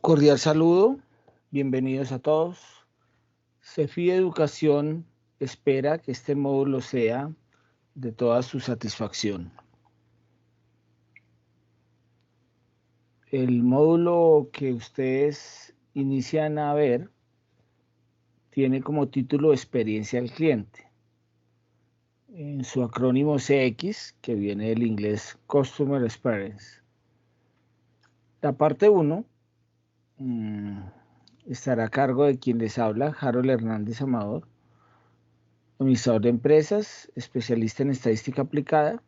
Cordial saludo, bienvenidos a todos. CEFI Educación espera que este módulo sea de toda su satisfacción. El módulo que ustedes inician a ver tiene como título Experiencia al cliente. En su acrónimo CX, que viene del inglés Customer Experience. La parte 1 estará a cargo de quien les habla, Harold Hernández Amador, administrador de empresas, especialista en estadística aplicada,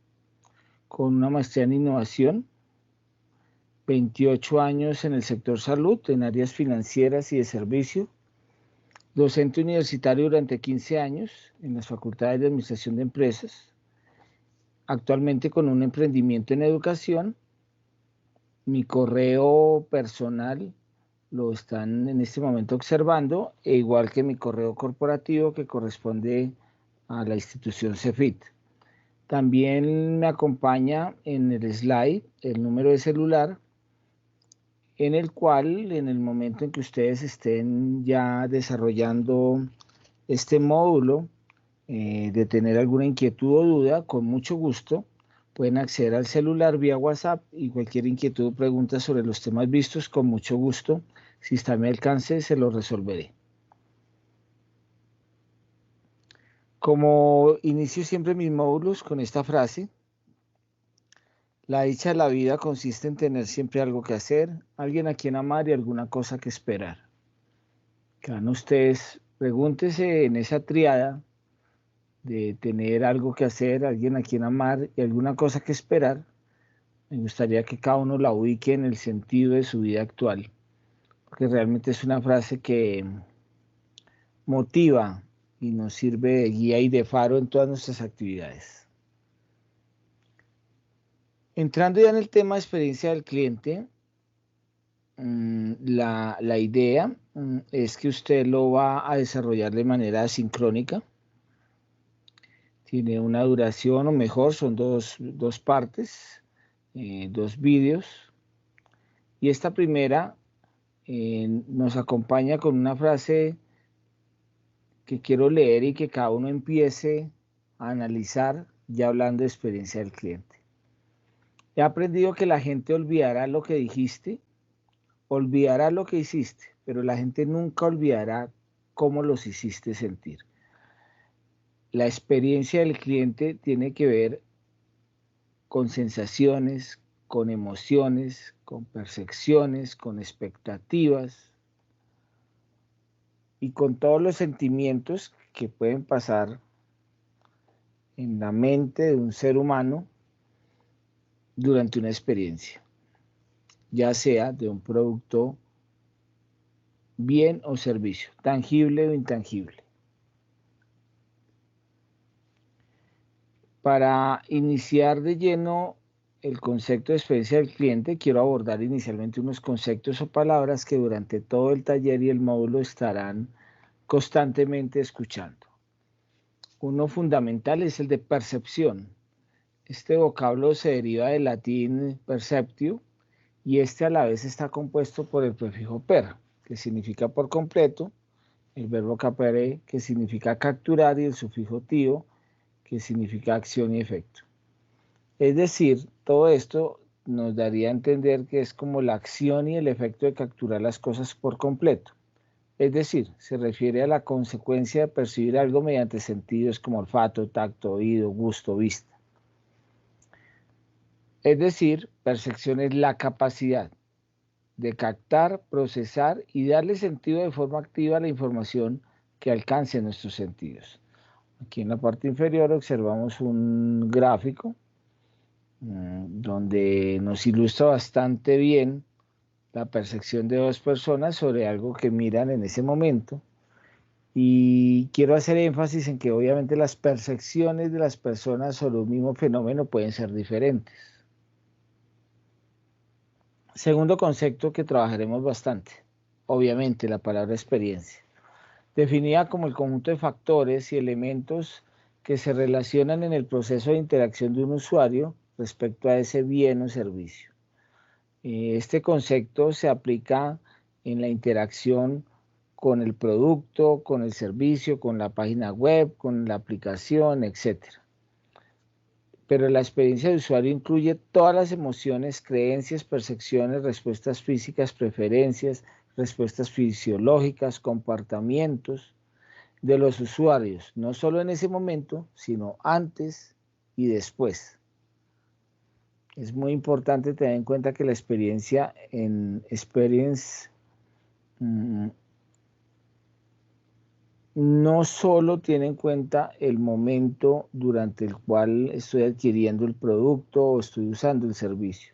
con una maestría en innovación, 28 años en el sector salud, en áreas financieras y de servicio, docente universitario durante 15 años en las facultades de administración de empresas, actualmente con un emprendimiento en educación. Mi correo personal lo están en este momento observando, e igual que mi correo corporativo que corresponde a la institución CEFIT. También me acompaña en el slide el número de celular, en el cual, en el momento en que ustedes estén ya desarrollando este módulo, de tener alguna inquietud o duda, con mucho gusto pueden acceder al celular vía WhatsApp, y cualquier inquietud o pregunta sobre los temas vistos, con mucho gusto, si está a mi alcance, se lo resolveré. Como inicio siempre mis módulos con esta frase: la dicha de la vida consiste en tener siempre algo que hacer, alguien a quien amar y alguna cosa que esperar. Cada uno de ustedes pregúntese en esa tríada de tener algo que hacer, alguien a quien amar y alguna cosa que esperar. Me gustaría que cada uno la ubique en el sentido de su vida actual, porque realmente es una frase que motiva y nos sirve de guía y de faro en todas nuestras actividades. Entrando ya en el tema de experiencia del cliente, la idea es que usted lo va a desarrollar de manera asincrónica. Tiene una duración, o mejor, son dos partes, dos vídeos. Y esta primera nos acompaña con una frase que quiero leer y que cada uno empiece a analizar, ya hablando de experiencia del cliente. He aprendido que la gente olvidará lo que dijiste, olvidará lo que hiciste, pero la gente nunca olvidará cómo los hiciste sentir. La experiencia del cliente tiene que ver con sensaciones, con emociones, con percepciones, con expectativas y con todos los sentimientos que pueden pasar en la mente de un ser humano durante una experiencia, ya sea de un producto, bien o servicio, tangible o intangible. Para iniciar de lleno el concepto de experiencia del cliente, quiero abordar inicialmente unos conceptos o palabras que durante todo el taller y el módulo estarán constantemente escuchando. Uno fundamental es el de percepción. Este vocablo se deriva del latín perceptio, y este a la vez está compuesto por el prefijo per, que significa por completo, el verbo capere, que significa capturar, y el sufijo tio, que significa acción y efecto. Es decir, todo esto nos daría a entender que es como la acción y el efecto de capturar las cosas por completo. Es decir, se refiere a la consecuencia de percibir algo mediante sentidos como olfato, tacto, oído, gusto, vista. Es decir, percepción es la capacidad de captar, procesar y darle sentido de forma activa a la información que alcance nuestros sentidos. Aquí en la parte inferior observamos un gráfico donde nos ilustra bastante bien la percepción de dos personas sobre algo que miran en ese momento. Y quiero hacer énfasis en que obviamente las percepciones de las personas sobre un mismo fenómeno pueden ser diferentes. Segundo concepto que trabajaremos bastante, obviamente la palabra experiencia, definida como el conjunto de factores y elementos que se relacionan en el proceso de interacción de un usuario respecto a ese bien o servicio. Este concepto se aplica en la interacción con el producto, con el servicio, con la página web, con la aplicación, etc. Pero la experiencia de usuario incluye todas las emociones, creencias, percepciones, respuestas físicas, preferencias, respuestas fisiológicas, comportamientos de los usuarios, no solo en ese momento, sino antes y después. Es muy importante tener en cuenta que la experiencia en Experience no solo tiene en cuenta el momento durante el cual estoy adquiriendo el producto o estoy usando el servicio,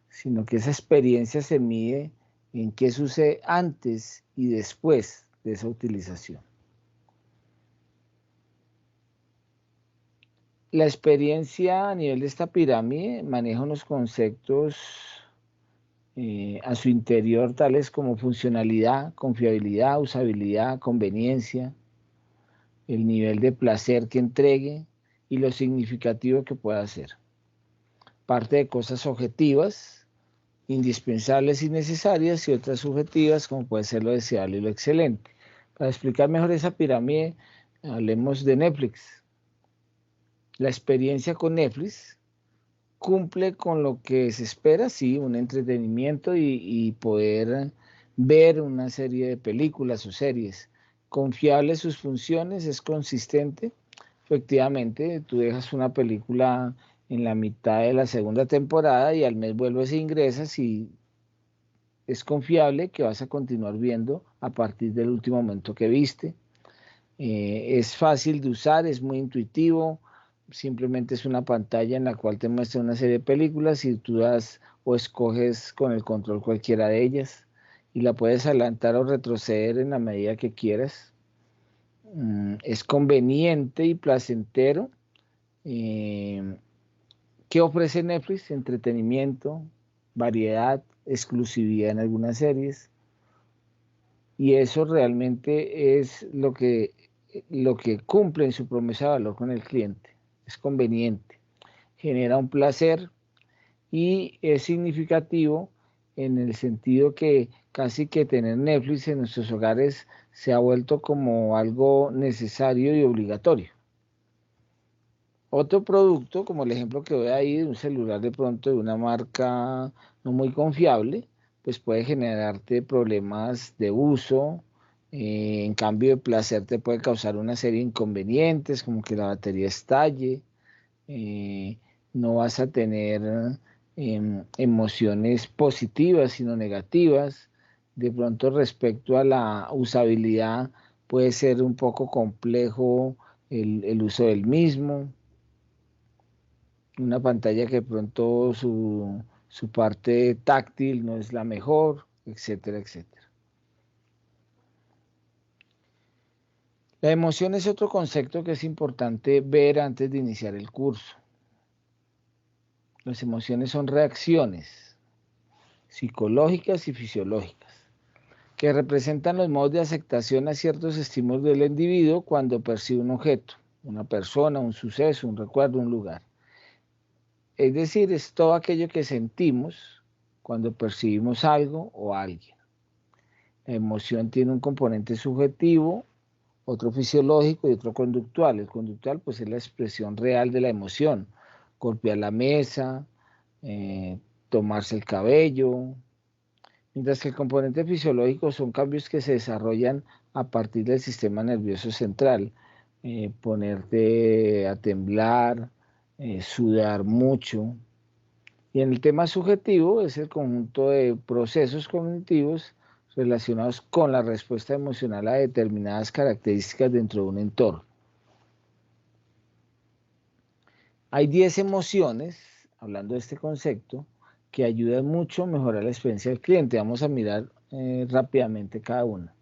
sino que esa experiencia se mide en qué sucede antes y después de esa utilización. La experiencia a nivel de esta pirámide maneja unos conceptos a su interior, tales como funcionalidad, confiabilidad, usabilidad, conveniencia, el nivel de placer que entregue y lo significativo que pueda ser. Parte de cosas objetivas, indispensables y necesarias, y otras subjetivas, como puede ser lo deseable y lo excelente. Para explicar mejor esa pirámide, hablemos de Netflix. La experiencia con Netflix cumple con lo que se espera, sí, un entretenimiento y poder ver una serie de películas o series. Confiable sus funciones, es consistente. Efectivamente, tú dejas una película en la mitad de la segunda temporada y al mes vuelves e ingresas y es confiable que vas a continuar viendo a partir del último momento que viste. Es fácil de usar, es muy intuitivo, simplemente es una pantalla en la cual te muestra una serie de películas y tú das o escoges con el control cualquiera de ellas y la puedes adelantar o retroceder en la medida que quieras. Es conveniente y placentero. ¿Qué ofrece Netflix? Entretenimiento, variedad, exclusividad en algunas series. Y eso realmente es lo que cumple en su promesa de valor con el cliente. Es conveniente, genera un placer y es significativo en el sentido que casi que tener Netflix en nuestros hogares se ha vuelto como algo necesario y obligatorio. Otro producto, como el ejemplo que doy ahí de un celular de pronto de una marca no muy confiable, pues puede generarte problemas de uso. En cambio, el placer te puede causar una serie de inconvenientes, como que la batería estalle, eh, no vas a tener emociones positivas, sino negativas. De pronto, respecto a la usabilidad, puede ser un poco complejo el uso del mismo. Una pantalla que de pronto su parte táctil no es la mejor, etcétera, etcétera. La emoción es otro concepto que es importante ver antes de iniciar el curso. Las emociones son reacciones psicológicas y fisiológicas que representan los modos de aceptación a ciertos estímulos del individuo cuando percibe un objeto, una persona, un suceso, un recuerdo, un lugar. Es decir, es todo aquello que sentimos cuando percibimos algo o a alguien. La emoción tiene un componente subjetivo, otro fisiológico y otro conductual. El conductual pues es la expresión real de la emoción. Golpear la mesa, tomarse el cabello. Mientras que el componente fisiológico son cambios que se desarrollan a partir del sistema nervioso central. Ponerte a temblar, sudar mucho. Y en el tema subjetivo es el conjunto de procesos cognitivos relacionados con la respuesta emocional a determinadas características dentro de un entorno. Hay 10 emociones, hablando de este concepto, que ayudan mucho a mejorar la experiencia del cliente. Vamos a mirar rápidamente cada una.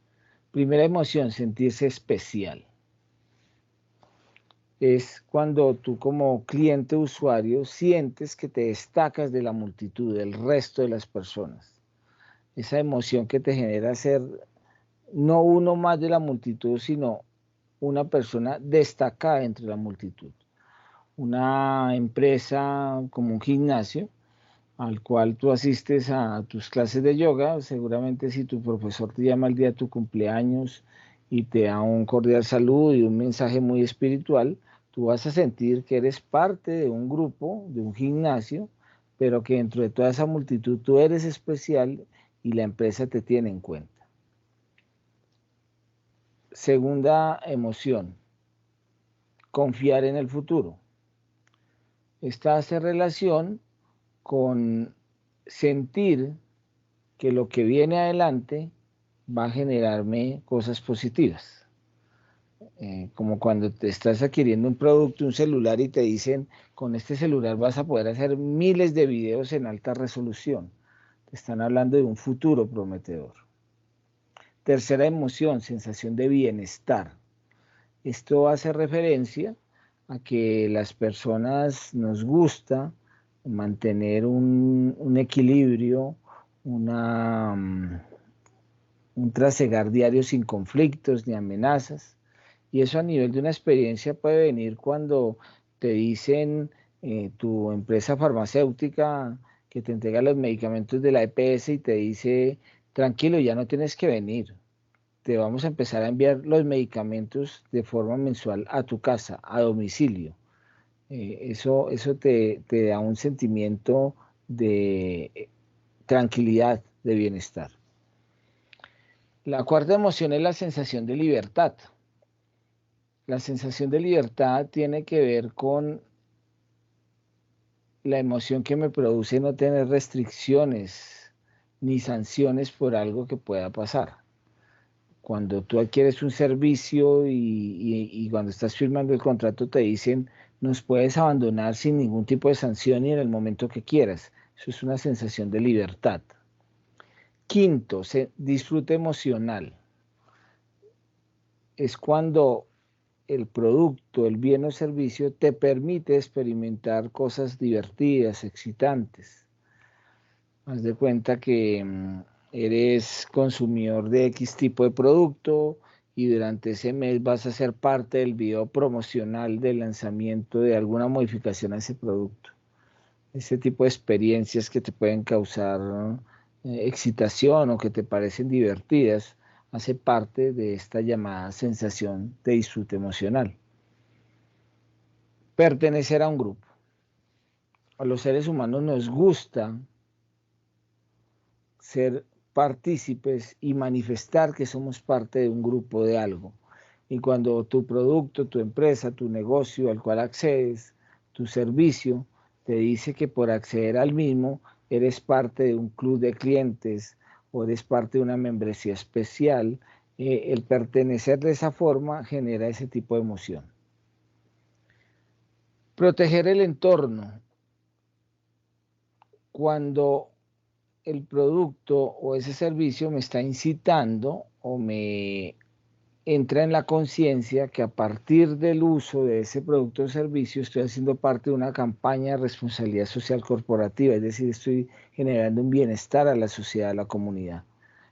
Primera emoción, sentirse especial. Es cuando tú como cliente usuario sientes que te destacas de la multitud, del resto de las personas. Esa emoción que te genera ser no uno más de la multitud, sino una persona destacada entre la multitud. Una empresa como un gimnasio al cual tú asistes a tus clases de yoga. Seguramente si tu profesor te llama el día de tu cumpleaños y te da un cordial saludo y un mensaje muy espiritual, tú vas a sentir que eres parte de un grupo, de un gimnasio, pero que dentro de toda esa multitud tú eres especial y la empresa te tiene en cuenta. Segunda emoción, confiar en el futuro. Esta hace relación con sentir que lo que viene adelante va a generarme cosas positivas. Como cuando te estás adquiriendo un producto, un celular, y te dicen, con este celular vas a poder hacer miles de videos en alta resolución. Te están hablando de un futuro prometedor. Tercera emoción, sensación de bienestar. Esto hace referencia a que las personas nos gusta mantener un equilibrio, un trasegar diario sin conflictos ni amenazas. Y eso a nivel de una experiencia puede venir cuando te dicen tu empresa farmacéutica que te entrega los medicamentos de la EPS y te dice, tranquilo, ya no tienes que venir. Te vamos a empezar a enviar los medicamentos de forma mensual a tu casa, a domicilio. Eso te da un sentimiento de tranquilidad, de bienestar. La cuarta emoción es la sensación de libertad. La sensación de libertad tiene que ver con la emoción que me produce no tener restricciones ni sanciones por algo que pueda pasar. Cuando tú adquieres un servicio y cuando estás firmando el contrato te dicen, nos puedes abandonar sin ningún tipo de sanción y en el momento que quieras. Eso es una sensación de libertad. Quinto, disfrute emocional. Es cuando el producto, el bien o servicio te permite experimentar cosas divertidas, excitantes. Haz de cuenta que eres consumidor de X tipo de producto y durante ese mes vas a ser parte del video promocional del lanzamiento de alguna modificación a ese producto. Ese tipo de experiencias que te pueden causar excitación o que te parecen divertidas, hace parte de esta llamada sensación de disfrute emocional. Pertenecer a un grupo. A los seres humanos nos gusta ser partícipes y manifestar que somos parte de un grupo de algo. Y cuando tu producto, tu empresa, tu negocio al cual accedes, tu servicio, te dice que por acceder al mismo eres parte de un club de clientes o eres parte de una membresía especial, el pertenecer de esa forma genera ese tipo de emoción. Proteger el entorno. Cuando el producto o ese servicio me está incitando o me entra en la conciencia que a partir del uso de ese producto o servicio estoy haciendo parte de una campaña de responsabilidad social corporativa, es decir, estoy generando un bienestar a la sociedad, a la comunidad.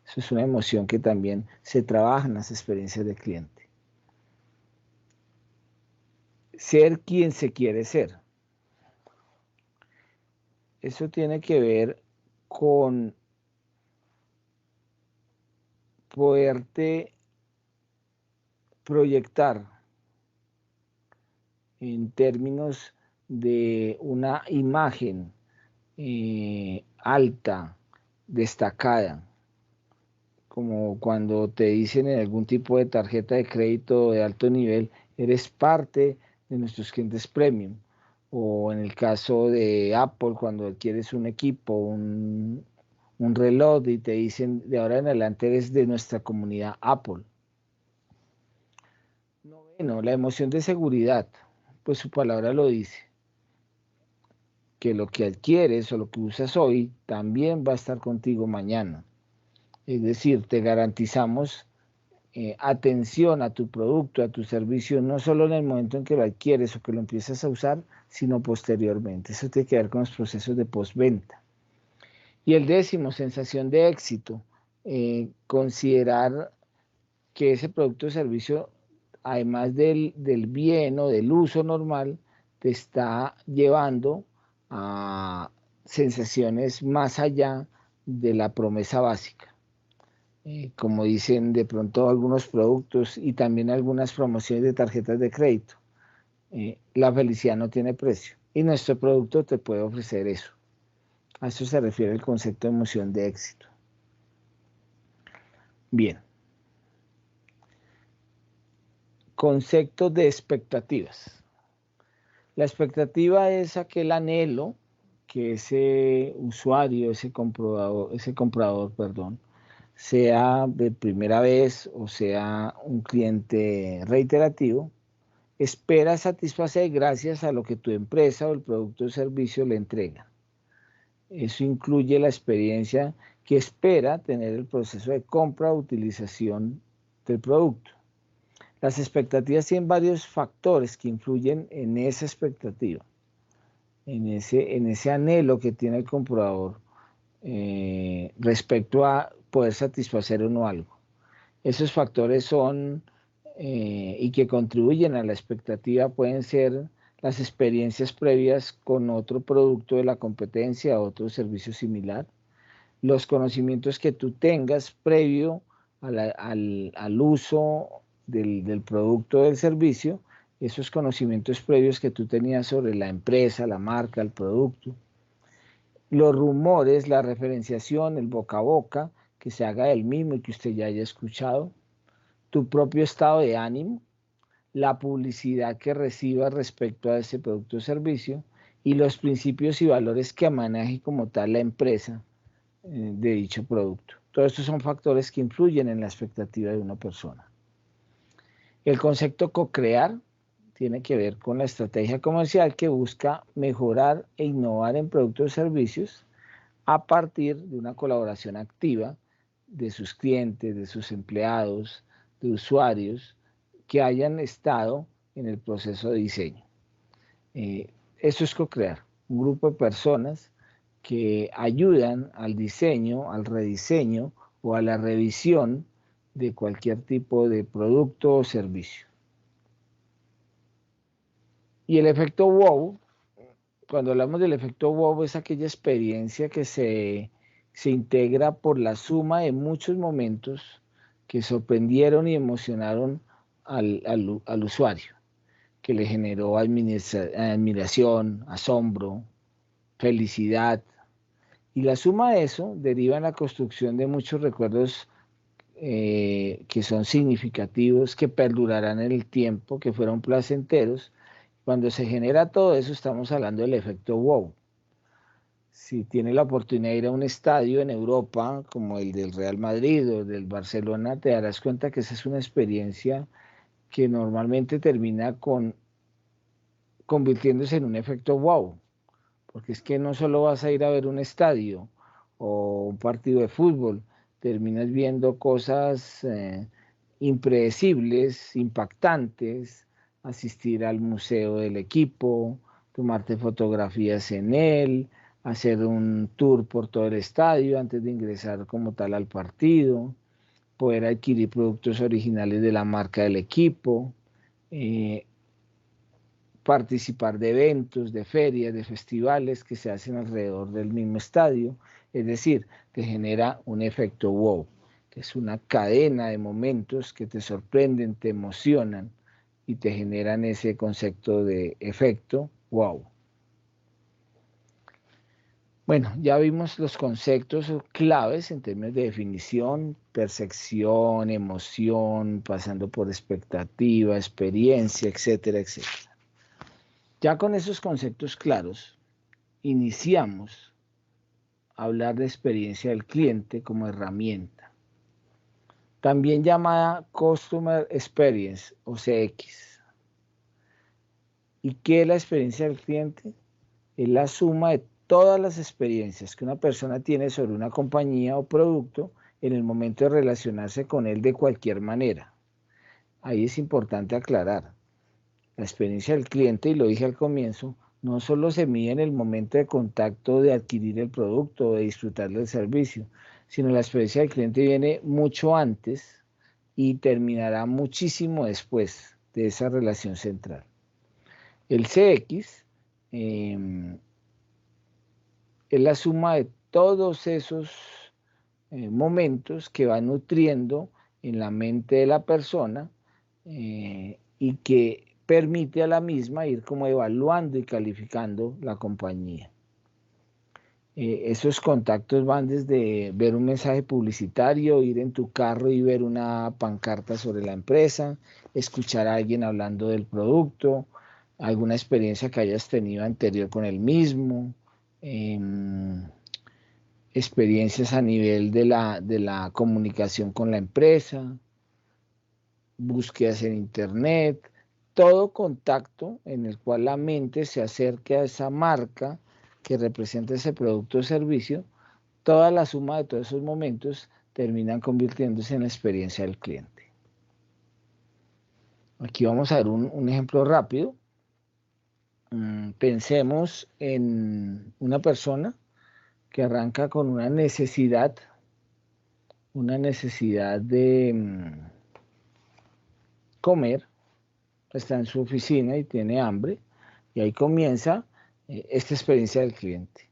Eso es una emoción que también se trabaja en las experiencias del cliente. Ser quien se quiere ser. Eso tiene que ver con poderte proyectar en términos de una imagen alta, destacada, como cuando te dicen en algún tipo de tarjeta de crédito de alto nivel, eres parte de nuestros clientes premium. O en el caso de Apple, cuando adquieres un equipo, un reloj y te dicen de ahora en adelante eres de nuestra comunidad Apple. Noveno, la emoción de seguridad, pues su palabra lo dice, que lo que adquieres o lo que usas hoy también va a estar contigo mañana. Es decir, te garantizamos atención a tu producto, a tu servicio, no solo en el momento en que lo adquieres o que lo empiezas a usar, sino posteriormente. Eso tiene que ver con los procesos de postventa. Y el décimo, sensación de éxito, considerar que ese producto o servicio, además del bien o del uso normal, te está llevando a sensaciones más allá de la promesa básica. Como dicen de pronto algunos productos y también algunas promociones de tarjetas de crédito. La felicidad no tiene precio y nuestro producto te puede ofrecer eso. A eso se refiere el concepto de emoción de éxito. Bien. Concepto de expectativas. La expectativa es aquel anhelo que ese usuario, ese comprador, perdón, sea de primera vez o sea un cliente reiterativo, espera satisfacer gracias a lo que tu empresa o el producto o servicio le entrega. Eso incluye la experiencia que espera tener el proceso de compra o utilización del producto. Las expectativas tienen varios factores que influyen en esa expectativa, en ese anhelo que tiene el comprador respecto a poder satisfacer o no algo. Esos factores son y que contribuyen a la expectativa pueden ser las experiencias previas con otro producto de la competencia, otro servicio similar, los conocimientos que tú tengas previo al uso del producto o del servicio, esos conocimientos previos que tú tenías sobre la empresa, la marca, el producto, los rumores, la referenciación, el boca a boca, que se haga del mismo y que usted ya haya escuchado, tu propio estado de ánimo, la publicidad que reciba respecto a ese producto o servicio y los principios y valores que maneje como tal la empresa de dicho producto. Todos estos son factores que influyen en la expectativa de una persona. El concepto co-crear tiene que ver con la estrategia comercial que busca mejorar e innovar en productos y servicios a partir de una colaboración activa de sus clientes, de sus empleados, de usuarios que hayan estado en el proceso de diseño. Eso es co-crear, un grupo de personas que ayudan al diseño, al rediseño o a la revisión de cualquier tipo de producto o servicio. Y el efecto wow, cuando hablamos del efecto wow, es aquella experiencia que se integra por la suma de muchos momentos que sorprendieron y emocionaron al usuario, que le generó admiración, asombro, felicidad. Y la suma de eso deriva en la construcción de muchos recuerdos que son significativos, que perdurarán en el tiempo, que fueron placenteros. Cuando se genera todo eso, estamos hablando del efecto wow. Si tienes la oportunidad de ir a un estadio en Europa, como el del Real Madrid o del Barcelona, te darás cuenta que esa es una experiencia que normalmente termina convirtiéndose en un efecto wow. Porque es que no solo vas a ir a ver un estadio o un partido de fútbol, terminas viendo cosas impredecibles, impactantes, asistir al museo del equipo, tomarte fotografías en él, hacer un tour por todo el estadio antes de ingresar como tal al partido, poder adquirir productos originales de la marca del equipo, eh, participar de eventos, de ferias, de festivales que se hacen alrededor del mismo estadio, es decir, te genera un efecto wow, que es una cadena de momentos que te sorprenden, te emocionan y te generan ese concepto de efecto wow. Bueno, ya vimos los conceptos claves en términos de definición, percepción, emoción, pasando por expectativa, experiencia, etcétera, etcétera. Ya con esos conceptos claros, iniciamos a hablar de experiencia del cliente como herramienta, también llamada Customer Experience o CX. ¿Y qué es la experiencia del cliente? Es la suma de todas las experiencias que una persona tiene sobre una compañía o producto en el momento de relacionarse con él de cualquier manera. Ahí es importante aclarar. La experiencia del cliente, y lo dije al comienzo, no solo se mide en el momento de contacto de adquirir el producto o de disfrutar del servicio, sino la experiencia del cliente viene mucho antes y terminará muchísimo después de esa relación central. El CX es la suma de todos esos momentos que va nutriendo en la mente de la persona y que permite a la misma ir como evaluando y calificando la compañía. Esos contactos van desde ver un mensaje publicitario, ir en tu carro y ver una pancarta sobre la empresa, escuchar a alguien hablando del producto, alguna experiencia que hayas tenido anterior con el mismo, experiencias a nivel de la comunicación con la empresa, búsquedas en internet, todo contacto en el cual la mente se acerque a esa marca que representa ese producto o servicio, toda la suma de todos esos momentos terminan convirtiéndose en la experiencia del cliente. Aquí vamos a ver un ejemplo rápido. Pensemos en una persona que arranca con una necesidad de comer, está en su oficina y tiene hambre, y ahí comienza esta experiencia del cliente.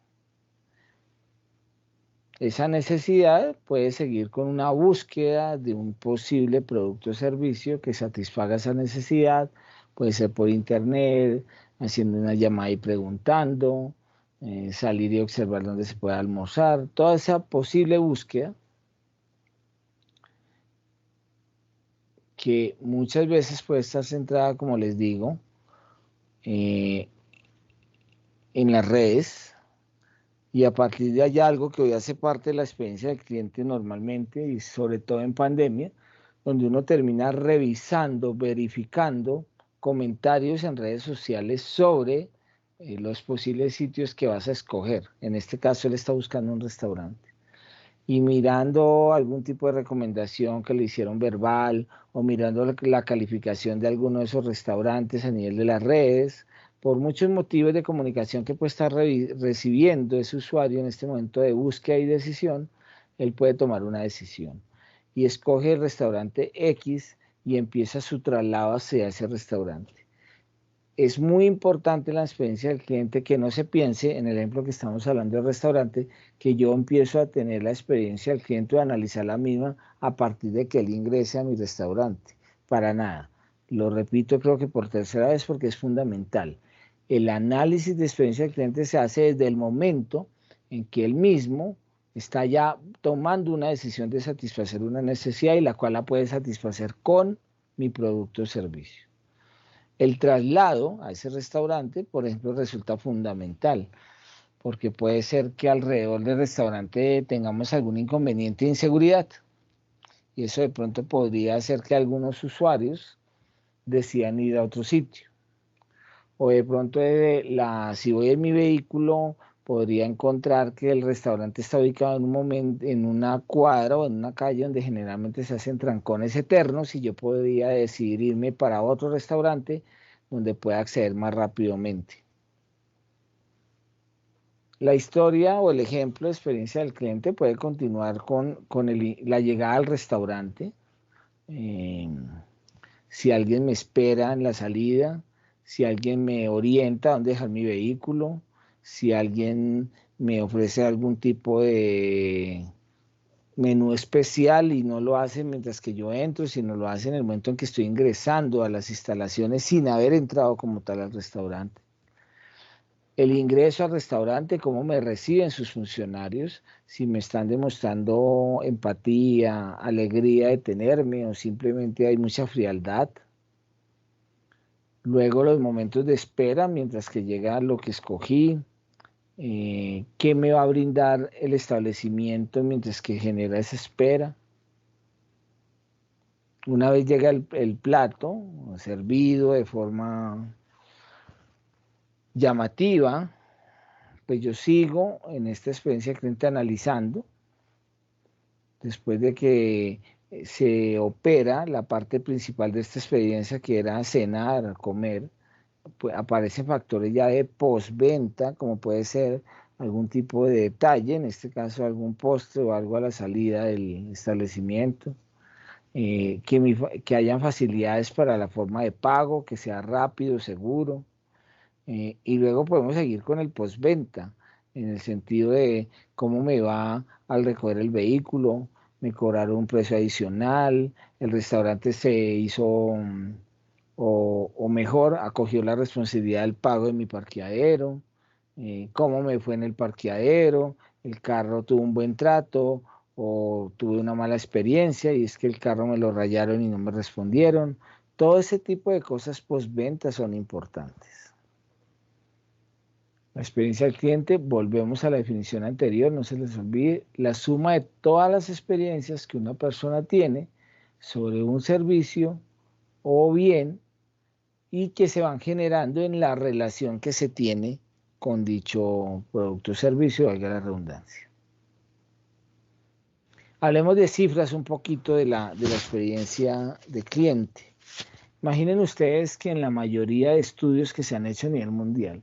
Esa necesidad puede seguir con una búsqueda de un posible producto o servicio que satisfaga esa necesidad, puede ser por internet, haciendo una llamada y preguntando, salir y observar dónde se puede almorzar, toda esa posible búsqueda que muchas veces puede estar centrada, como les digo, en las redes, y a partir de allá algo que hoy hace parte de la experiencia del cliente normalmente, y sobre todo en pandemia, donde uno termina revisando, verificando comentarios en redes sociales sobre los posibles sitios que vas a escoger. En este caso él está buscando un restaurante. Y mirando algún tipo de recomendación que le hicieron verbal o mirando la calificación de alguno de esos restaurantes a nivel de las redes, por muchos motivos de comunicación que puede estar recibiendo ese usuario en este momento de búsqueda y decisión, él puede tomar una decisión y escoge el restaurante X y empieza su traslado hacia ese restaurante. Es muy importante la experiencia del cliente, que no se piense, en el ejemplo que estamos hablando del restaurante, que yo empiezo a tener la experiencia del cliente o a analizar la misma a partir de que él ingrese a mi restaurante. Para nada. Lo repito, creo que por tercera vez, porque es fundamental. El análisis de experiencia del cliente se hace desde el momento en que él mismo está ya tomando una decisión de satisfacer una necesidad, y la cual la puede satisfacer con mi producto o servicio. El traslado a ese restaurante, por ejemplo, resulta fundamental, porque puede ser que alrededor del restaurante tengamos algún inconveniente de inseguridad, y eso de pronto podría hacer que algunos usuarios decidan ir a otro sitio. O de pronto si voy en mi vehículo, podría encontrar que el restaurante está ubicado en una cuadra o en una calle donde generalmente se hacen trancones eternos, y yo podría decidir irme para otro restaurante donde pueda acceder más rápidamente. La historia o el ejemplo de experiencia del cliente puede continuar con la llegada al restaurante. Si alguien me espera en la salida, si alguien me orienta a dónde dejar mi vehículo, si alguien me ofrece algún tipo de menú especial y no lo hace mientras que yo entro, sino lo hace en el momento en que estoy ingresando a las instalaciones sin haber entrado como tal al restaurante. El ingreso al restaurante, cómo me reciben sus funcionarios, si me están demostrando empatía, alegría de tenerme, o simplemente hay mucha frialdad. Luego los momentos de espera mientras que llega lo que escogí, qué me va a brindar el establecimiento mientras que genera esa espera. Una vez llega el plato servido de forma llamativa, pues yo sigo en esta experiencia cliente analizando. Después de que se opera la parte principal de esta experiencia, que era cenar, comer, pues aparecen factores ya de postventa, como puede ser algún tipo de detalle, en este caso algún postre o algo a la salida del establecimiento, que hayan facilidades para la forma de pago, que sea rápido, seguro, y luego podemos seguir con el postventa. en el sentido de cómo me va al recoger el vehículo, me cobraron un precio adicional, el restaurante se hizo, o mejor, acogió la responsabilidad del pago de mi parqueadero, cómo me fue en el parqueadero, el carro tuvo un buen trato o tuve una mala experiencia y es que el carro me lo rayaron y no me respondieron. Todo ese tipo de cosas postventa son importantes. La experiencia del cliente, volvemos a la definición anterior, no se les olvide, la suma de todas las experiencias que una persona tiene sobre un servicio o bien y que se van generando en la relación que se tiene con dicho producto o servicio, valga la redundancia. Hablemos de cifras un poquito de la experiencia de cliente. Imaginen ustedes que en la mayoría de estudios que se han hecho a nivel mundial,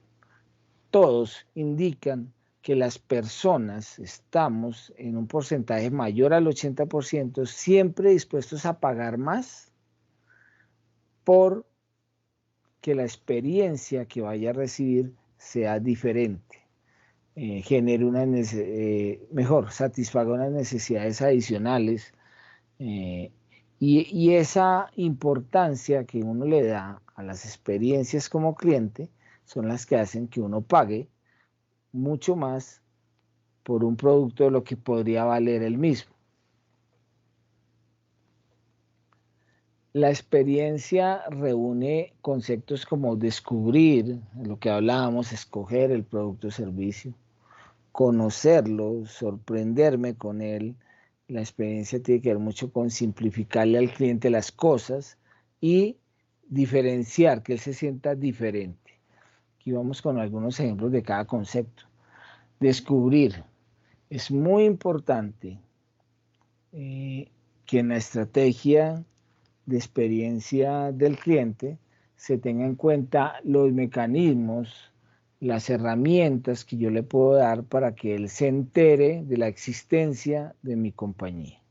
todos indican que las personas estamos en un porcentaje mayor al 80% siempre dispuestos a pagar más por que la experiencia que vaya a recibir sea diferente, genere mejor, satisfaga unas necesidades adicionales, y esa importancia que uno le da a las experiencias como cliente son las que hacen que uno pague mucho más por un producto de lo que podría valer el mismo. La experiencia reúne conceptos como descubrir, lo que hablábamos, escoger el producto o servicio, conocerlo, sorprenderme con él. La experiencia tiene que ver mucho con simplificarle al cliente las cosas y diferenciar, que él se sienta diferente. Aquí vamos con algunos ejemplos de cada concepto. Descubrir. Es muy importante que en la estrategia de experiencia del cliente se tenga en cuenta los mecanismos, las herramientas que yo le puedo dar para que él se entere de la existencia de mi compañía.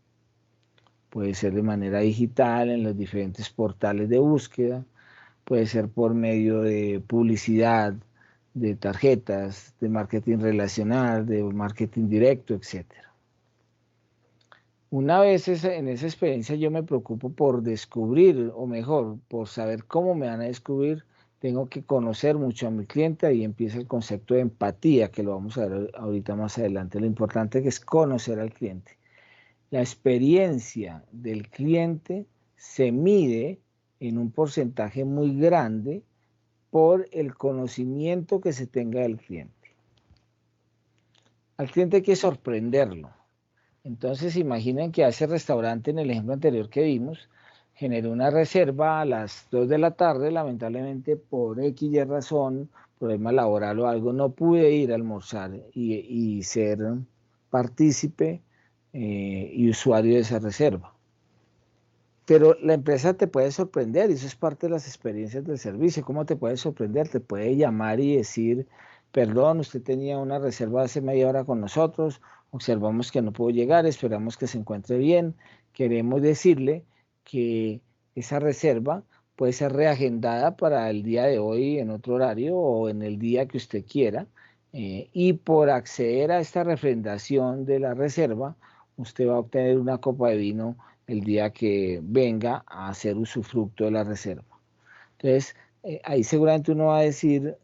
Puede ser de manera digital en los diferentes portales de búsqueda, puede ser por medio de publicidad, de tarjetas, de marketing relacional, de marketing directo, etc. Una vez en esa experiencia yo me preocupo por descubrir, o mejor, por saber cómo me van a descubrir, tengo que conocer mucho a mi cliente, ahí empieza el concepto de empatía, que lo vamos a ver ahorita más adelante, lo importante que es conocer al cliente. La experiencia del cliente se mide en un porcentaje muy grande por el conocimiento que se tenga del cliente. Al cliente hay que sorprenderlo. Entonces imaginen que a ese restaurante en el ejemplo anterior que vimos, generó una reserva a las 2 de la tarde, lamentablemente por X y razón, problema laboral o algo, no pude ir a almorzar y ser partícipe y usuario de esa reserva. Pero la empresa te puede sorprender y eso es parte de las experiencias del servicio. ¿Cómo te puede sorprender? Te puede llamar y decir, perdón, usted tenía una reserva hace media hora con nosotros, observamos que no pudo llegar, esperamos que se encuentre bien. Queremos decirle que esa reserva puede ser reagendada para el día de hoy en otro horario o en el día que usted quiera. Y por acceder a esta refrendación de la reserva, usted va a obtener una copa de vino el día que venga a hacer usufructo de la reserva. Entonces, ahí seguramente uno va a decir,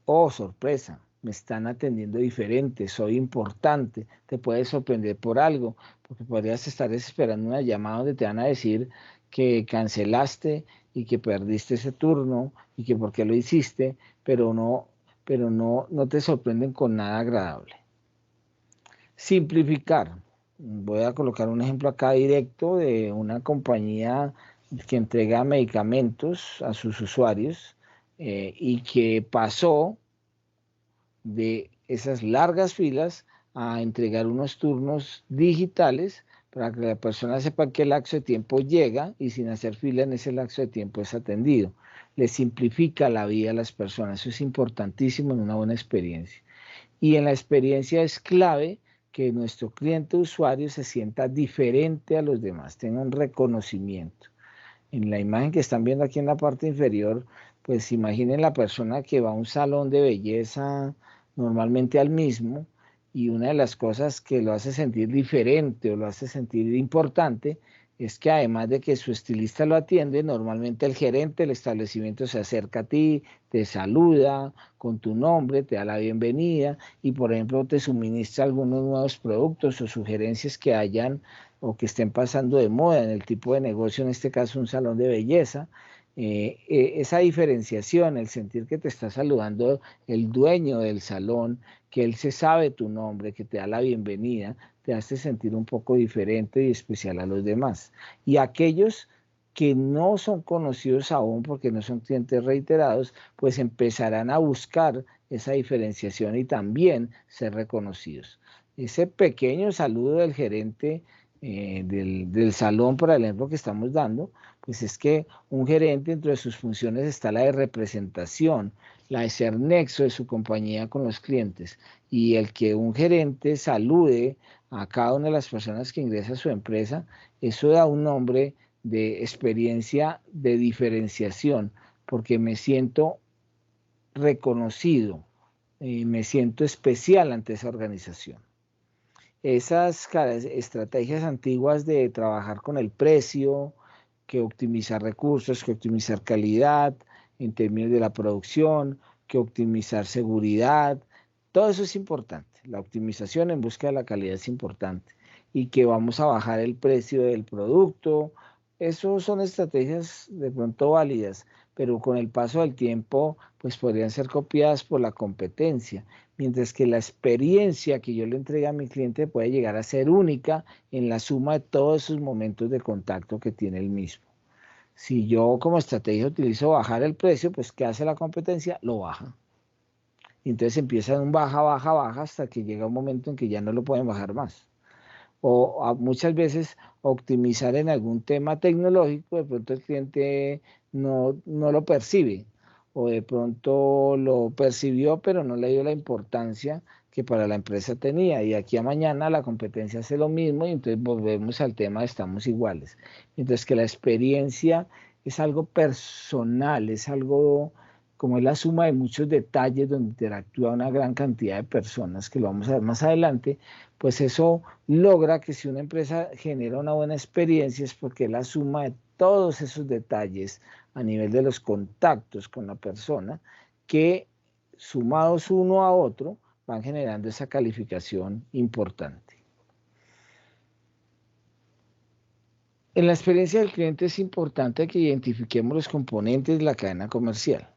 oh, sorpresa, me están atendiendo diferente, soy importante, te puedes sorprender por algo, porque podrías estar esperando una llamada donde te van a decir que cancelaste y que perdiste ese turno y que por qué lo hiciste, pero no te sorprenden con nada agradable. Simplificar. Voy a colocar un ejemplo acá directo de una compañía que entrega medicamentos a sus usuarios y que pasó de esas largas filas a entregar unos turnos digitales para que la persona sepa en qué lapso de tiempo llega y sin hacer fila en ese lapso de tiempo es atendido. Le simplifica la vida a las personas. Eso es importantísimo en una buena experiencia. Y en la experiencia es clave que nuestro cliente usuario se sienta diferente a los demás, tenga un reconocimiento. En la imagen que están viendo aquí en la parte inferior, pues imaginen la persona que va a un salón de belleza normalmente al mismo, y una de las cosas que lo hace sentir diferente o lo hace sentir importante es que además de que su estilista lo atiende, normalmente el gerente del establecimiento se acerca a ti, te saluda con tu nombre, te da la bienvenida y, por ejemplo, te suministra algunos nuevos productos o sugerencias que hayan o que estén pasando de moda en el tipo de negocio, en este caso un salón de belleza. Esa diferenciación, el sentir que te está saludando el dueño del salón, que él se sabe tu nombre, que te da la bienvenida, te hace sentir un poco diferente y especial a los demás. Y aquellos que no son conocidos aún porque no son clientes reiterados, pues empezarán a buscar esa diferenciación y también ser reconocidos. Ese pequeño saludo del gerente del salón, por el ejemplo que estamos dando, pues es que un gerente dentro de sus funciones está la de representación, la de ser nexo de su compañía con los clientes. Y el que un gerente salude a cada una de las personas que ingresa a su empresa, eso da un nombre de experiencia de diferenciación, porque me siento reconocido, me siento especial ante esa organización. Esas estrategias antiguas de trabajar con el precio, que optimizar recursos, que optimizar calidad en términos de la producción, que optimizar seguridad, todo eso es importante. La optimización en busca de la calidad es importante y que vamos a bajar el precio del producto. Eso son estrategias de pronto válidas, pero con el paso del tiempo pues podrían ser copiadas por la competencia, mientras que la experiencia que yo le entregue a mi cliente puede llegar a ser única en la suma de todos esos momentos de contacto que tiene el mismo. Si yo como estrategia utilizo bajar el precio, pues ¿qué hace la competencia? Lo baja. Y entonces empieza un baja, baja, baja hasta que llega un momento en que ya no lo pueden bajar más. O muchas veces optimizar en algún tema tecnológico, de pronto el cliente no lo percibe o de pronto lo percibió pero no le dio la importancia que para la empresa tenía y aquí a mañana la competencia hace lo mismo y entonces volvemos al tema de estamos iguales. Mientras que la experiencia es algo personal, es algo como es la suma de muchos detalles donde interactúa una gran cantidad de personas, que lo vamos a ver más adelante, pues eso logra que si una empresa genera una buena experiencia es porque es la suma de todos esos detalles a nivel de los contactos con la persona que sumados uno a otro van generando esa calificación importante. En la experiencia del cliente es importante que identifiquemos los componentes de la cadena comercial.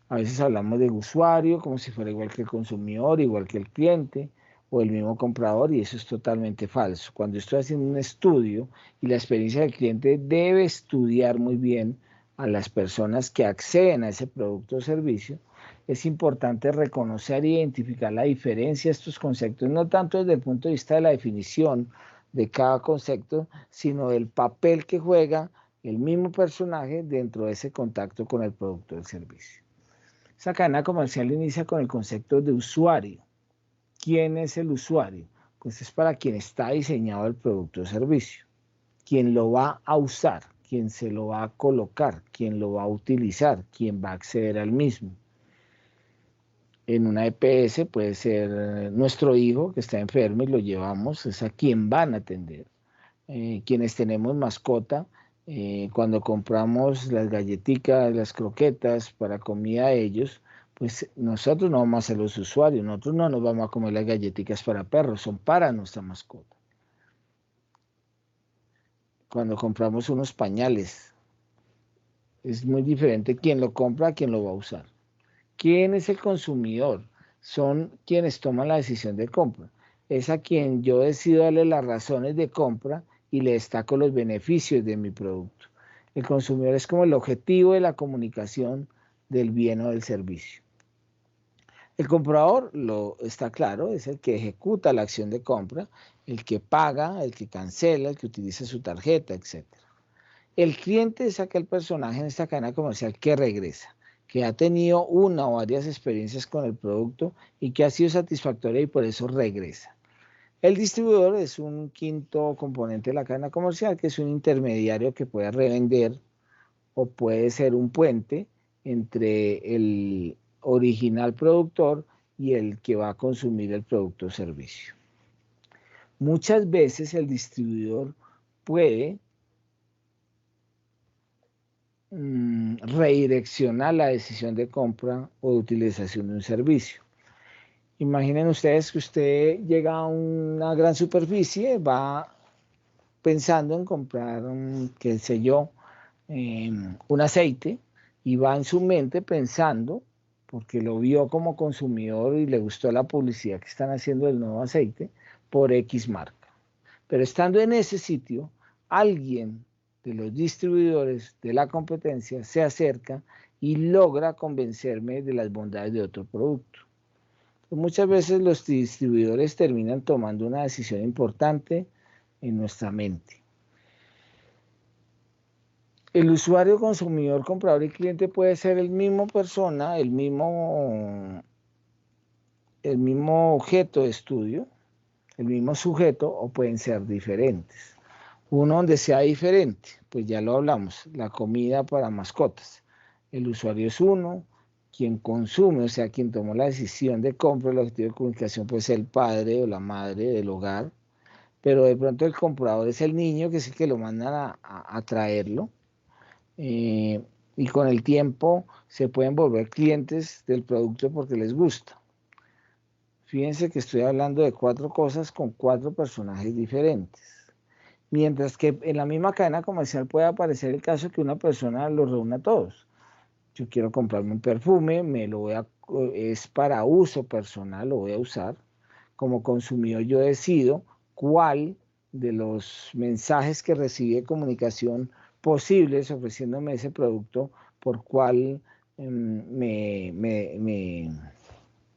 A veces hablamos del usuario como si fuera igual que el consumidor, igual que el cliente o el mismo comprador y eso es totalmente falso. Cuando estoy haciendo un estudio y la experiencia del cliente debe estudiar muy bien a las personas que acceden a ese producto o servicio, es importante reconocer e identificar la diferencia de estos conceptos, no tanto desde el punto de vista de la definición de cada concepto, sino del papel que juega el mismo personaje dentro de ese contacto con el producto o el servicio. Esa cadena comercial inicia con el concepto de usuario. ¿Quién es el usuario? Pues es para quien está diseñado el producto o servicio, quien lo va a usar, quien se lo va a colocar, quien lo va a utilizar, quien va a acceder al mismo. En una EPS puede ser nuestro hijo que está enfermo y lo llevamos, es a quien van a atender. Quienes tenemos mascota, cuando compramos las galletitas, las croquetas para comida de ellos, pues nosotros no vamos a ser los usuarios, nosotros no nos vamos a comer las galletitas para perros, son para nuestra mascota. Cuando compramos unos pañales, es muy diferente quién lo compra a quién lo va a usar. ¿Quién es el consumidor? Son quienes toman la decisión de compra. Es a quien yo decido darle las razones de compra y le destaco los beneficios de mi producto. El consumidor es como el objetivo de la comunicación del bien o del servicio. El comprador, está claro, es el que ejecuta la acción de compra, el que paga, el que cancela, el que utiliza su tarjeta, etc. El cliente es aquel personaje en esta cadena comercial que regresa, que ha tenido una o varias experiencias con el producto y que ha sido satisfactoria y por eso regresa. El distribuidor es un quinto componente de la cadena comercial, que es un intermediario que puede revender o puede ser un puente entre el original productor y el que va a consumir el producto o servicio. Muchas veces el distribuidor puede redireccionar la decisión de compra o de utilización de un servicio. Imaginen ustedes que usted llega a una gran superficie, va pensando en comprar, qué sé yo, un aceite, y va en su mente pensando, porque lo vio como consumidor y le gustó la publicidad que están haciendo del nuevo aceite, por X marca. Pero estando en ese sitio, alguien de los distribuidores de la competencia se acerca y logra convencerme de las bondades de otro producto. Muchas veces los distribuidores terminan tomando una decisión importante en nuestra mente. El usuario, consumidor, comprador y cliente puede ser el mismo persona, el mismo objeto de estudio, el mismo sujeto, o pueden ser diferentes. Uno donde sea diferente, pues ya lo hablamos, la comida para mascotas. El usuario es uno, quien consume, o sea, quien tomó la decisión de compra, el objetivo de comunicación puede ser el padre o la madre del hogar, pero de pronto el comprador es el niño, que es el que lo mandan a traerlo, y con el tiempo se pueden volver clientes del producto porque les gusta. Fíjense que estoy hablando de 4 cosas con 4 personajes diferentes. Mientras que en la misma cadena comercial puede aparecer el caso que una persona los reúne a todos. Yo quiero comprarme un perfume, es para uso personal, lo voy a usar. Como consumidor yo decido cuál de los mensajes que recibí de comunicación posibles ofreciéndome ese producto, por cuál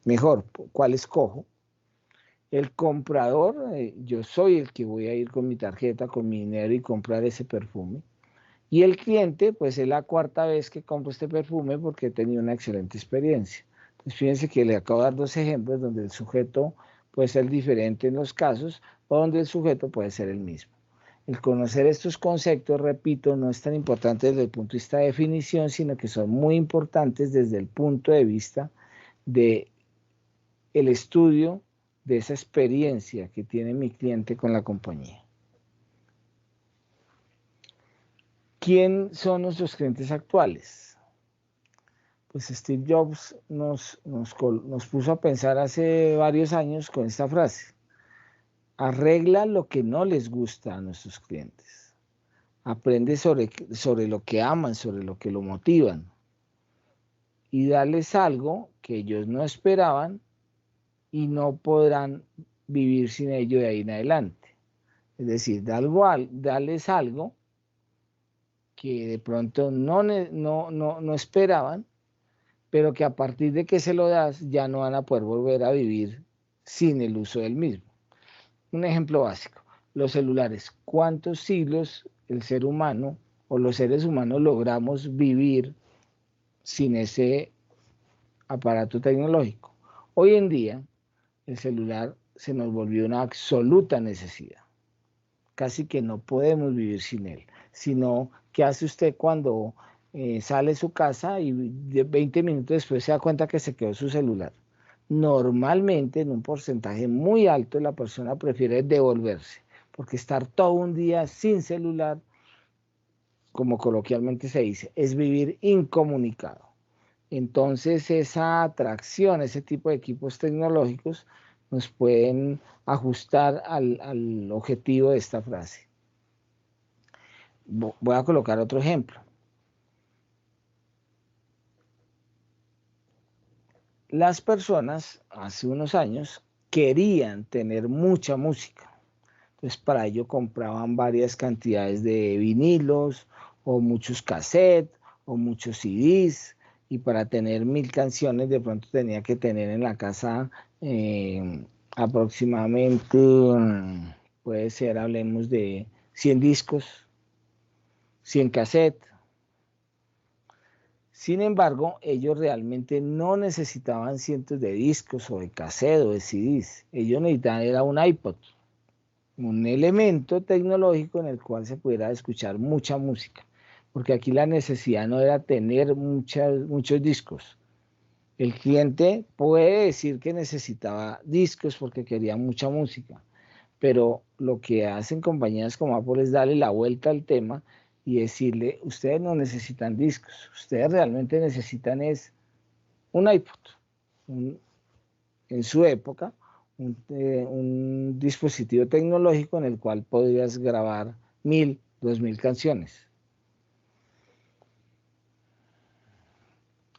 mejor, cuál escojo. El comprador, yo soy el que voy a ir con mi tarjeta, con mi dinero y comprar ese perfume. Y el cliente, pues es la 4ª vez que compro este perfume porque he tenido una excelente experiencia. Pues fíjense que le acabo de dar 2 ejemplos donde el sujeto puede ser diferente en los casos o donde el sujeto puede ser el mismo. El conocer estos conceptos, repito, no es tan importante desde el punto de vista de definición, sino que son muy importantes desde el punto de vista de el estudio de esa experiencia que tiene mi cliente con la compañía. ¿Quién son nuestros clientes actuales? Pues Steve Jobs nos puso a pensar hace varios años con esta frase: arregla lo que no les gusta a nuestros clientes, aprende sobre lo que aman, sobre lo que lo motivan, y darles algo que ellos no esperaban y no podrán vivir sin ello de ahí en adelante. Es decir, darles algo que de pronto no esperaban, pero que a partir de que se lo das ya no van a poder volver a vivir sin el uso del mismo. Un ejemplo básico: los celulares. ¿Cuántos siglos el ser humano o los seres humanos logramos vivir sin ese aparato tecnológico? Hoy en día el celular se nos volvió una absoluta necesidad. Casi que no podemos vivir sin él. Sino, ¿qué hace usted cuando sale de su casa y 20 minutos después se da cuenta que se quedó su celular? Normalmente, en un porcentaje muy alto, la persona prefiere devolverse, porque estar todo un día sin celular, como coloquialmente se dice, es vivir incomunicado. Entonces, esa atracción, ese tipo de equipos tecnológicos nos pueden ajustar al objetivo de esta frase. Voy a colocar otro ejemplo. Las personas hace unos años querían tener mucha música. Entonces para ello compraban varias cantidades de vinilos o muchos cassettes o muchos CDs, y para tener 1000 canciones de pronto tenía que tener en la casa aproximadamente, puede ser, hablemos de 100 discos, 100 cassettes. Sin embargo, ellos realmente no necesitaban cientos de discos o de cassette o de CDs. Ellos necesitaban era un iPod, un elemento tecnológico en el cual se pudiera escuchar mucha música. Porque aquí la necesidad no era tener muchos discos, El cliente puede decir que necesitaba discos porque quería mucha música, pero lo que hacen compañías como Apple es darle la vuelta al tema y decirle, ustedes no necesitan discos, ustedes realmente necesitan es un iPod, un- en su época, un dispositivo tecnológico en el cual podrías grabar 1000, 2000 canciones.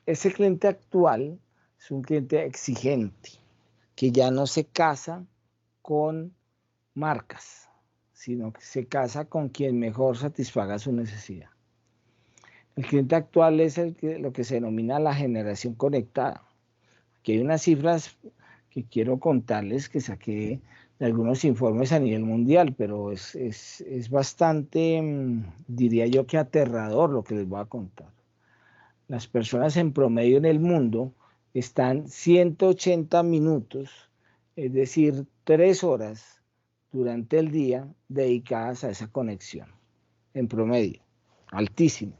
Ese cliente actual es un cliente exigente, que ya no se casa con marcas, sino que se casa con quien mejor satisfaga su necesidad. El cliente actual es lo que se denomina la generación conectada. Aquí hay unas cifras que quiero contarles que saqué de algunos informes a nivel mundial, pero es bastante, diría yo que aterrador lo que les voy a contar. Las personas en promedio en el mundo están 180 minutos, es decir, 3 horas durante el día dedicadas a esa conexión, en promedio, altísimo.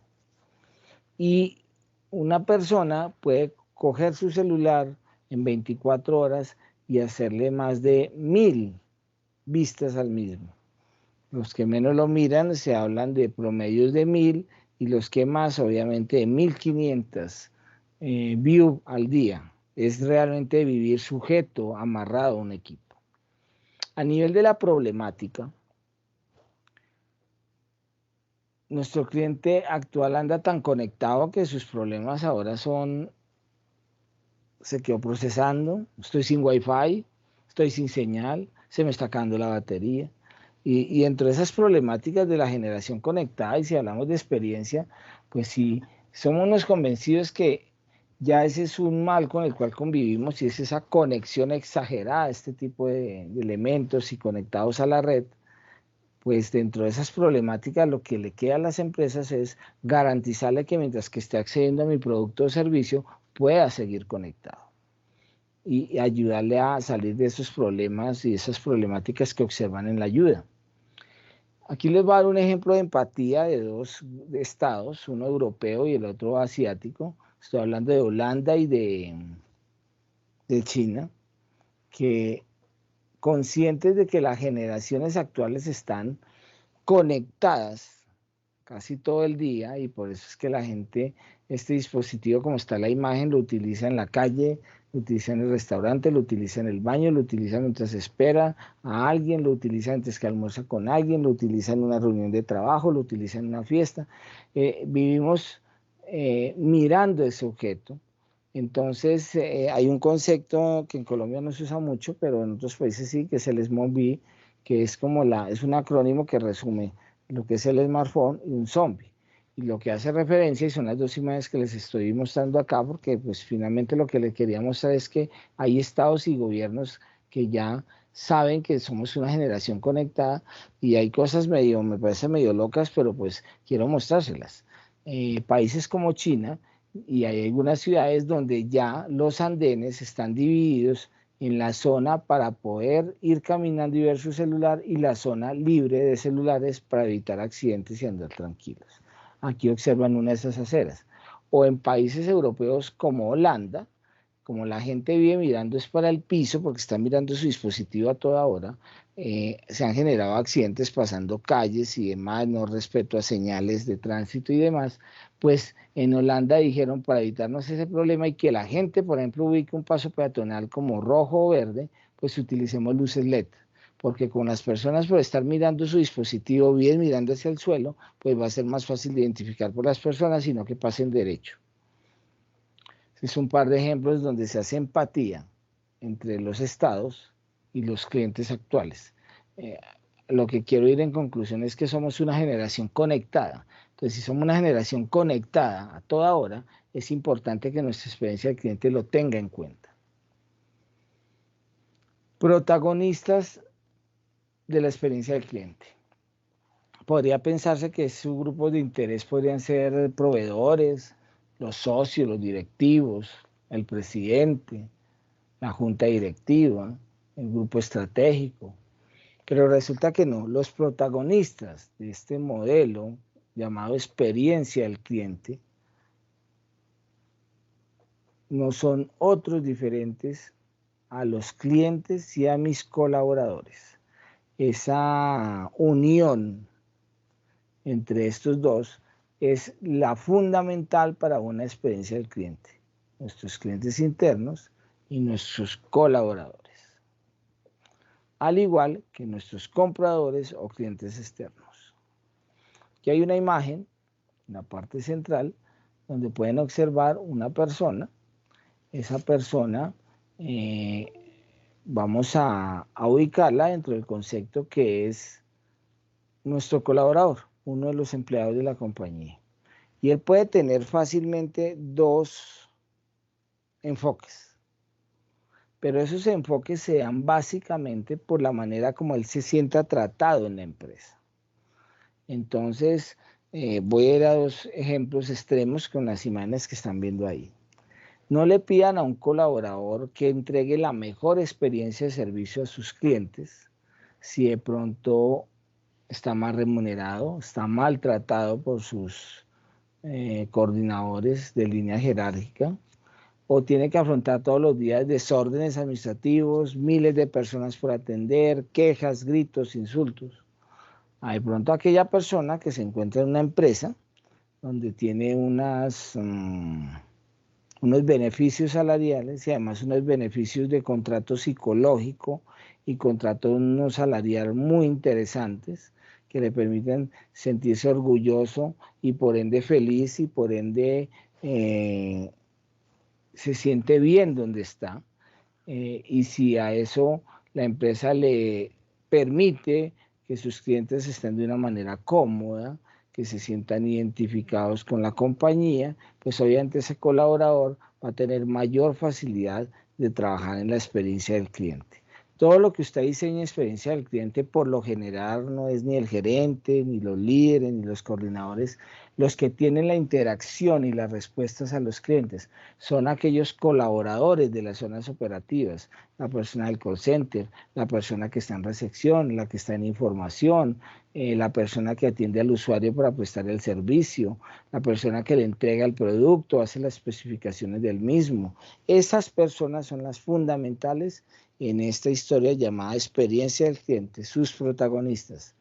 Y una persona puede coger su celular en 24 horas y hacerle más de 1000 vistas al mismo. Los que menos lo miran se hablan de promedios de 1000 y los que más, obviamente, de 1500 views al día. Es realmente vivir sujeto, amarrado a un equipo. A nivel de la problemática, nuestro cliente actual anda tan conectado que sus problemas ahora son, se quedó procesando, estoy sin wifi, estoy sin señal, se me está acabando la batería. Y dentro de esas problemáticas de la generación conectada, y si hablamos de experiencia, pues sí, somos unos convencidos que ya ese es un mal con el cual convivimos y es esa conexión exagerada, este tipo de elementos y conectados a la red, pues dentro de esas problemáticas lo que le queda a las empresas es garantizarle que mientras que esté accediendo a mi producto o servicio, pueda seguir conectado y ayudarle a salir de esos problemas y esas problemáticas que observan en la ayuda. Aquí les voy a dar un ejemplo de empatía de dos estados, uno europeo y el otro asiático. Estoy hablando de Holanda y de China, que conscientes de que las generaciones actuales están conectadas casi todo el día y por eso es que la gente, este dispositivo como está la imagen, lo utiliza en la calle, lo utiliza en el restaurante, lo utiliza en el baño, lo utiliza mientras espera a alguien, lo utiliza antes que almuerza con alguien, lo utiliza en una reunión de trabajo, lo utiliza en una fiesta. Vivimos mirando ese objeto. Entonces, hay un concepto que en Colombia no se usa mucho, pero en otros países sí, que es el SMOV, que es como es un acrónimo que resume lo que es el smartphone y un zombie. Y lo que hace referencia, y son las dos imágenes que les estoy mostrando acá, porque pues finalmente lo que les quería mostrar es que hay estados y gobiernos que ya saben que somos una generación conectada y hay cosas medio, me parece medio locas, pero pues quiero mostrárselas. Países como China, y hay algunas ciudades donde ya los andenes están divididos en la zona para poder ir caminando y ver su celular y la zona libre de celulares para evitar accidentes y andar tranquilos. Aquí observan una de esas aceras. O en países europeos como Holanda, como la gente vive mirando es para el piso porque está mirando su dispositivo a toda hora, se han generado accidentes pasando calles y demás, no respeto a señales de tránsito y demás, pues en Holanda dijeron para evitarnos ese problema y que la gente, por ejemplo, ubique un paso peatonal como rojo o verde, pues utilicemos luces LED, porque con las personas por estar mirando su dispositivo bien mirando hacia el suelo, pues va a ser más fácil de identificar por las personas, sino que pasen derecho. Es un par de ejemplos donde se hace empatía entre los estados y los clientes actuales. Eh, lo que quiero ir en conclusión es que somos una generación conectada. Entonces, si somos una generación conectada a toda hora, es importante que nuestra experiencia del cliente lo tenga en cuenta. Protagonistas de la experiencia del cliente. Podría pensarse que su grupo de interés podrían ser proveedores, los socios, los directivos, el presidente, la junta directiva, el grupo estratégico, pero resulta que no, los protagonistas de este modelo llamado experiencia del cliente no son otros diferentes a los clientes y a mis colaboradores. Esa unión entre estos dos es la fundamental para una experiencia del cliente, nuestros clientes internos y nuestros colaboradores, al igual que nuestros compradores o clientes externos. Aquí hay una imagen en la parte central donde pueden observar una persona. Esa persona vamos a ubicarla dentro del concepto que es nuestro colaborador, uno de los empleados de la compañía. Y él puede tener fácilmente dos enfoques, pero esos enfoques se dan básicamente por la manera como él se sienta tratado en la empresa. Entonces, voy a ir a dos ejemplos extremos con las imágenes que están viendo ahí. No le pidan a un colaborador que entregue la mejor experiencia de servicio a sus clientes si de pronto está mal remunerado, está maltratado por sus coordinadores de línea jerárquica, o tiene que afrontar todos los días desórdenes administrativos, miles de personas por atender, quejas, gritos, insultos. De pronto aquella persona que se encuentra en una empresa donde tiene unos beneficios salariales y además unos beneficios de contrato psicológico y contrato no salarial muy interesantes que le permiten sentirse orgulloso y por ende feliz y por ende se siente bien donde está. Y si a eso la empresa le permite que sus clientes estén de una manera cómoda, que se sientan identificados con la compañía, pues obviamente ese colaborador va a tener mayor facilidad de trabajar en la experiencia del cliente. Todo lo que usted diseña en experiencia del cliente, por lo general no es ni el gerente, ni los líderes, ni los coordinadores los que tienen la interacción y las respuestas a los clientes. Son aquellos colaboradores de las zonas operativas, la persona del call center, la persona que está en recepción, la que está en información, la persona que atiende al usuario para prestar el servicio, la persona que le entrega el producto, hace las especificaciones del mismo. Esas personas son las fundamentales en esta historia llamada experiencia del cliente, sus protagonistas,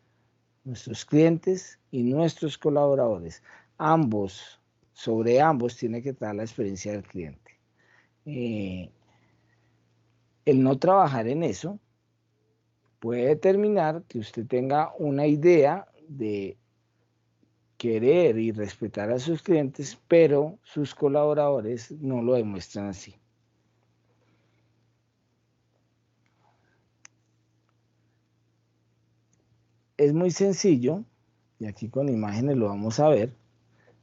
nuestros clientes y nuestros colaboradores. Sobre ambos tiene que estar la experiencia del cliente. El no trabajar en eso puede determinar que usted tenga una idea de querer y respetar a sus clientes, pero sus colaboradores no lo demuestran así. Es muy sencillo, y aquí con imágenes lo vamos a ver,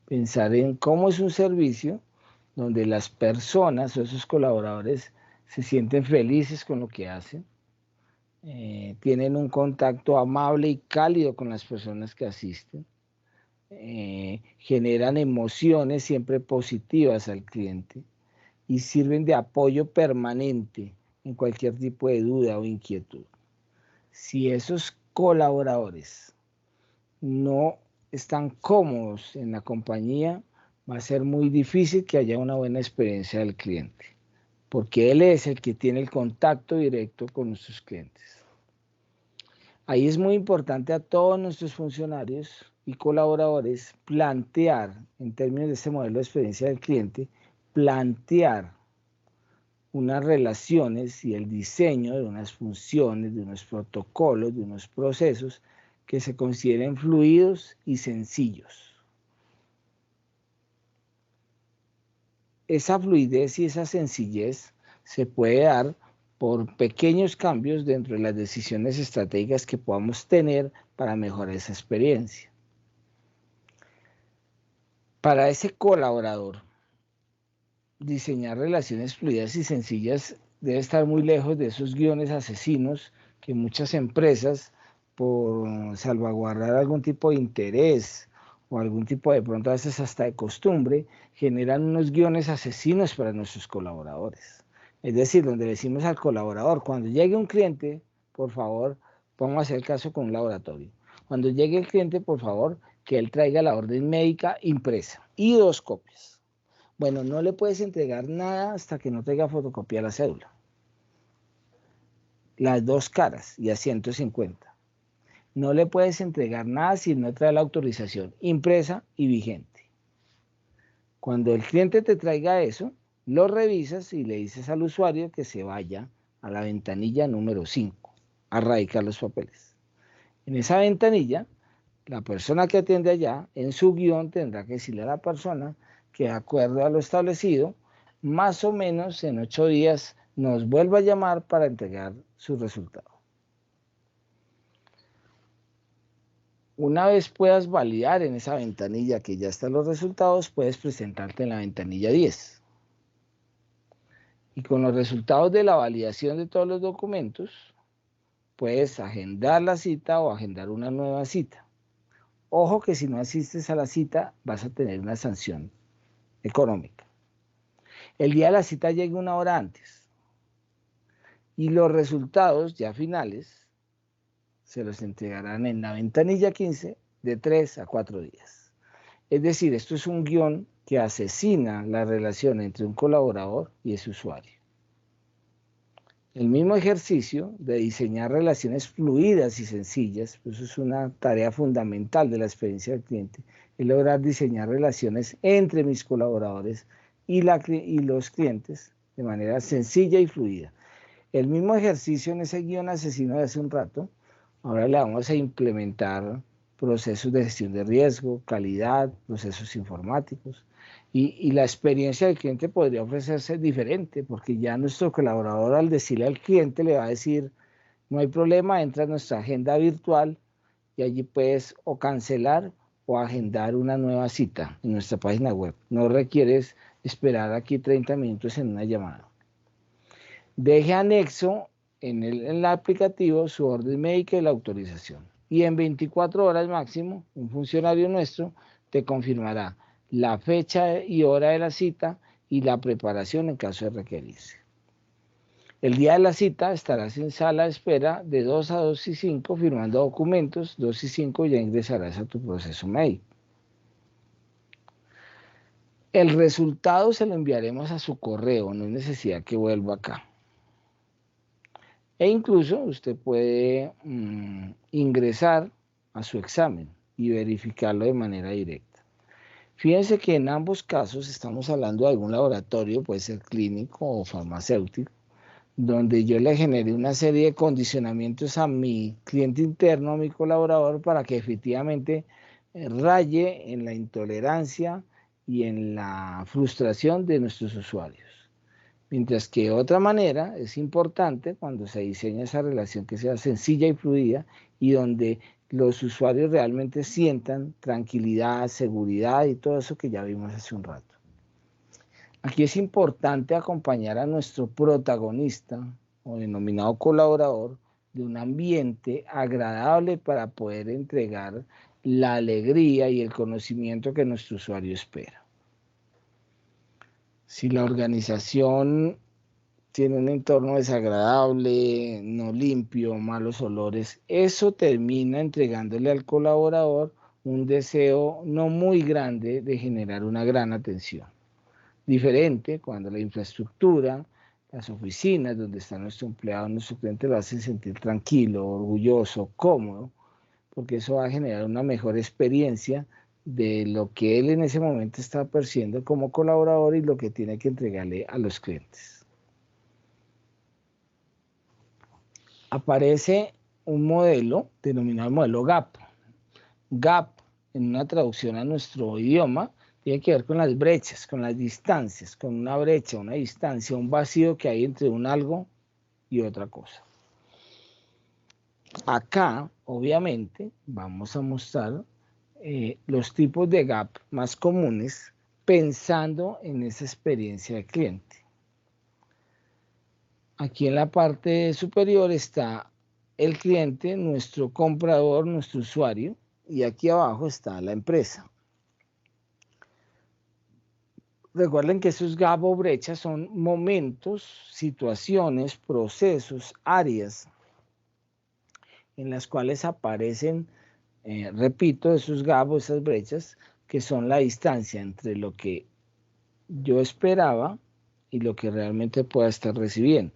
pensar en cómo es un servicio donde las personas o esos colaboradores se sienten felices con lo que hacen, tienen un contacto amable y cálido con las personas que asisten, generan emociones siempre positivas al cliente y sirven de apoyo permanente en cualquier tipo de duda o inquietud. Si esos colaboradores no están cómodos en la compañía, va a ser muy difícil que haya una buena experiencia del cliente, porque él es el que tiene el contacto directo con nuestros clientes. Ahí es muy importante a todos nuestros funcionarios y colaboradores plantear, en términos de este modelo de experiencia del cliente, plantear unas relaciones y el diseño de unas funciones, de unos protocolos, de unos procesos que se consideren fluidos y sencillos. Esa fluidez y esa sencillez se puede dar por pequeños cambios dentro de las decisiones estratégicas que podamos tener para mejorar esa experiencia. Para ese colaborador, diseñar relaciones fluidas y sencillas debe estar muy lejos de esos guiones asesinos que muchas empresas, por salvaguardar algún tipo de interés o algún tipo de pronto a veces hasta de costumbre, generan unos guiones asesinos para nuestros colaboradores. Es decir, donde decimos al colaborador, cuando llegue un cliente, por favor, vamos a hacer caso con un laboratorio. Cuando llegue el cliente, por favor, que él traiga la orden médica impresa y 2 copias. Bueno, no le puedes entregar nada hasta que no traiga fotocopia la cédula. Las dos caras y a 150. No le puedes entregar nada si no trae la autorización impresa y vigente. Cuando el cliente te traiga eso, lo revisas y le dices al usuario que se vaya a la ventanilla número 5 a radicar los papeles. En esa ventanilla, la persona que atiende allá, en su guión, tendrá que decirle a la persona que, de acuerdo a lo establecido, más o menos en 8 días nos vuelva a llamar para entregar su resultado. Una vez puedas validar en esa ventanilla que ya están los resultados, puedes presentarte en la ventanilla 10. Y con los resultados de la validación de todos los documentos, puedes agendar la cita o agendar una nueva cita. Ojo que si no asistes a la cita, vas a tener una sanción económica. El día de la cita llegue 1 hora antes. Y los resultados ya finales se los entregarán en la ventanilla 15 de 3 a 4 días. Es decir, esto es un guión que asesina la relación entre un colaborador y ese usuario. El mismo ejercicio de diseñar relaciones fluidas y sencillas, pues eso es una tarea fundamental de la experiencia del cliente, es lograr diseñar relaciones entre mis colaboradores y los clientes de manera sencilla y fluida. El mismo ejercicio en ese guión asesino de hace un rato, ahora le vamos a implementar procesos de gestión de riesgo, calidad, procesos informáticos. Y la experiencia del cliente podría ofrecerse diferente, porque ya nuestro colaborador, al decirle al cliente, le va a decir, no hay problema, entra a nuestra agenda virtual y allí puedes o cancelar o agendar una nueva cita en nuestra página web. No requieres esperar aquí 30 minutos en una llamada. Deje anexo en el aplicativo su orden médica y la autorización. Y en 24 horas máximo, un funcionario nuestro te confirmará la fecha y hora de la cita y la preparación en caso de requerirse. El día de la cita estarás en sala de espera de 2 a 2 y 5 firmando documentos, 2 y 5 ya ingresarás a tu proceso médico. El resultado se lo enviaremos a su correo, no hay necesidad que vuelva acá. E incluso usted puede ingresar a su examen y verificarlo de manera directa. Fíjense que en ambos casos estamos hablando de algún laboratorio, puede ser clínico o farmacéutico, donde yo le genere una serie de condicionamientos a mi cliente interno, a mi colaborador, para que efectivamente raye en la intolerancia y en la frustración de nuestros usuarios. Mientras que de otra manera es importante cuando se diseña esa relación que sea sencilla y fluida y donde los usuarios realmente sientan tranquilidad, seguridad y todo eso que ya vimos hace un rato. Aquí es importante acompañar a nuestro protagonista o denominado colaborador de un ambiente agradable para poder entregar la alegría y el conocimiento que nuestro usuario espera. Si la organización tiene un entorno desagradable, no limpio, malos olores, eso termina entregándole al colaborador un deseo no muy grande de generar una gran atención. Diferente cuando la infraestructura, las oficinas donde está nuestro empleado, nuestro cliente lo hacen sentir tranquilo, orgulloso, cómodo, porque eso va a generar una mejor experiencia de lo que él en ese momento está percibiendo como colaborador y lo que tiene que entregarle a los clientes. Aparece un modelo denominado modelo GAP. GAP, en una traducción a nuestro idioma, tiene que ver con las brechas, con las distancias, con una brecha, una distancia, un vacío que hay entre un algo y otra cosa. Acá, obviamente, vamos a mostrar los tipos de gap más comunes pensando en esa experiencia del cliente. Aquí en la parte superior está el cliente, nuestro comprador, nuestro usuario, y aquí abajo está la empresa. Recuerden que esos gap o brechas son momentos, situaciones, procesos, áreas en las cuales aparecen, repito, esos gap o esas brechas que son la distancia entre lo que yo esperaba y lo que realmente pueda estar recibiendo.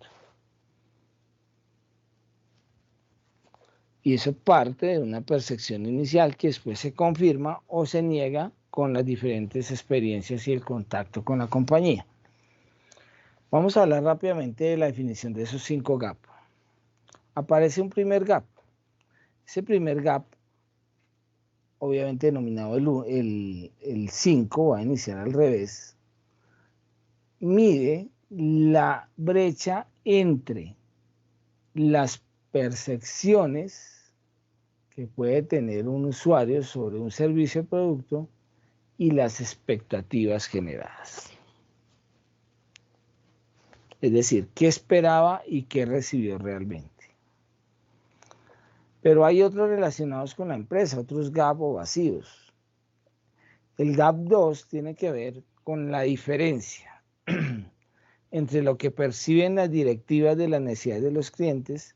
Y eso parte de una percepción inicial que después se confirma o se niega con las diferentes experiencias y el contacto con la compañía. Vamos a hablar rápidamente de la definición de esos 5 gaps. Aparece un primer gap. Ese primer gap, obviamente denominado el 5, va a iniciar al revés, mide la brecha entre las percepciones que puede tener un usuario sobre un servicio o producto y las expectativas generadas. Es decir, qué esperaba y qué recibió realmente. Pero hay otros relacionados con la empresa, otros gap o vacíos. El gap 2 tiene que ver con la diferencia entre lo que perciben las directivas de las necesidades de los clientes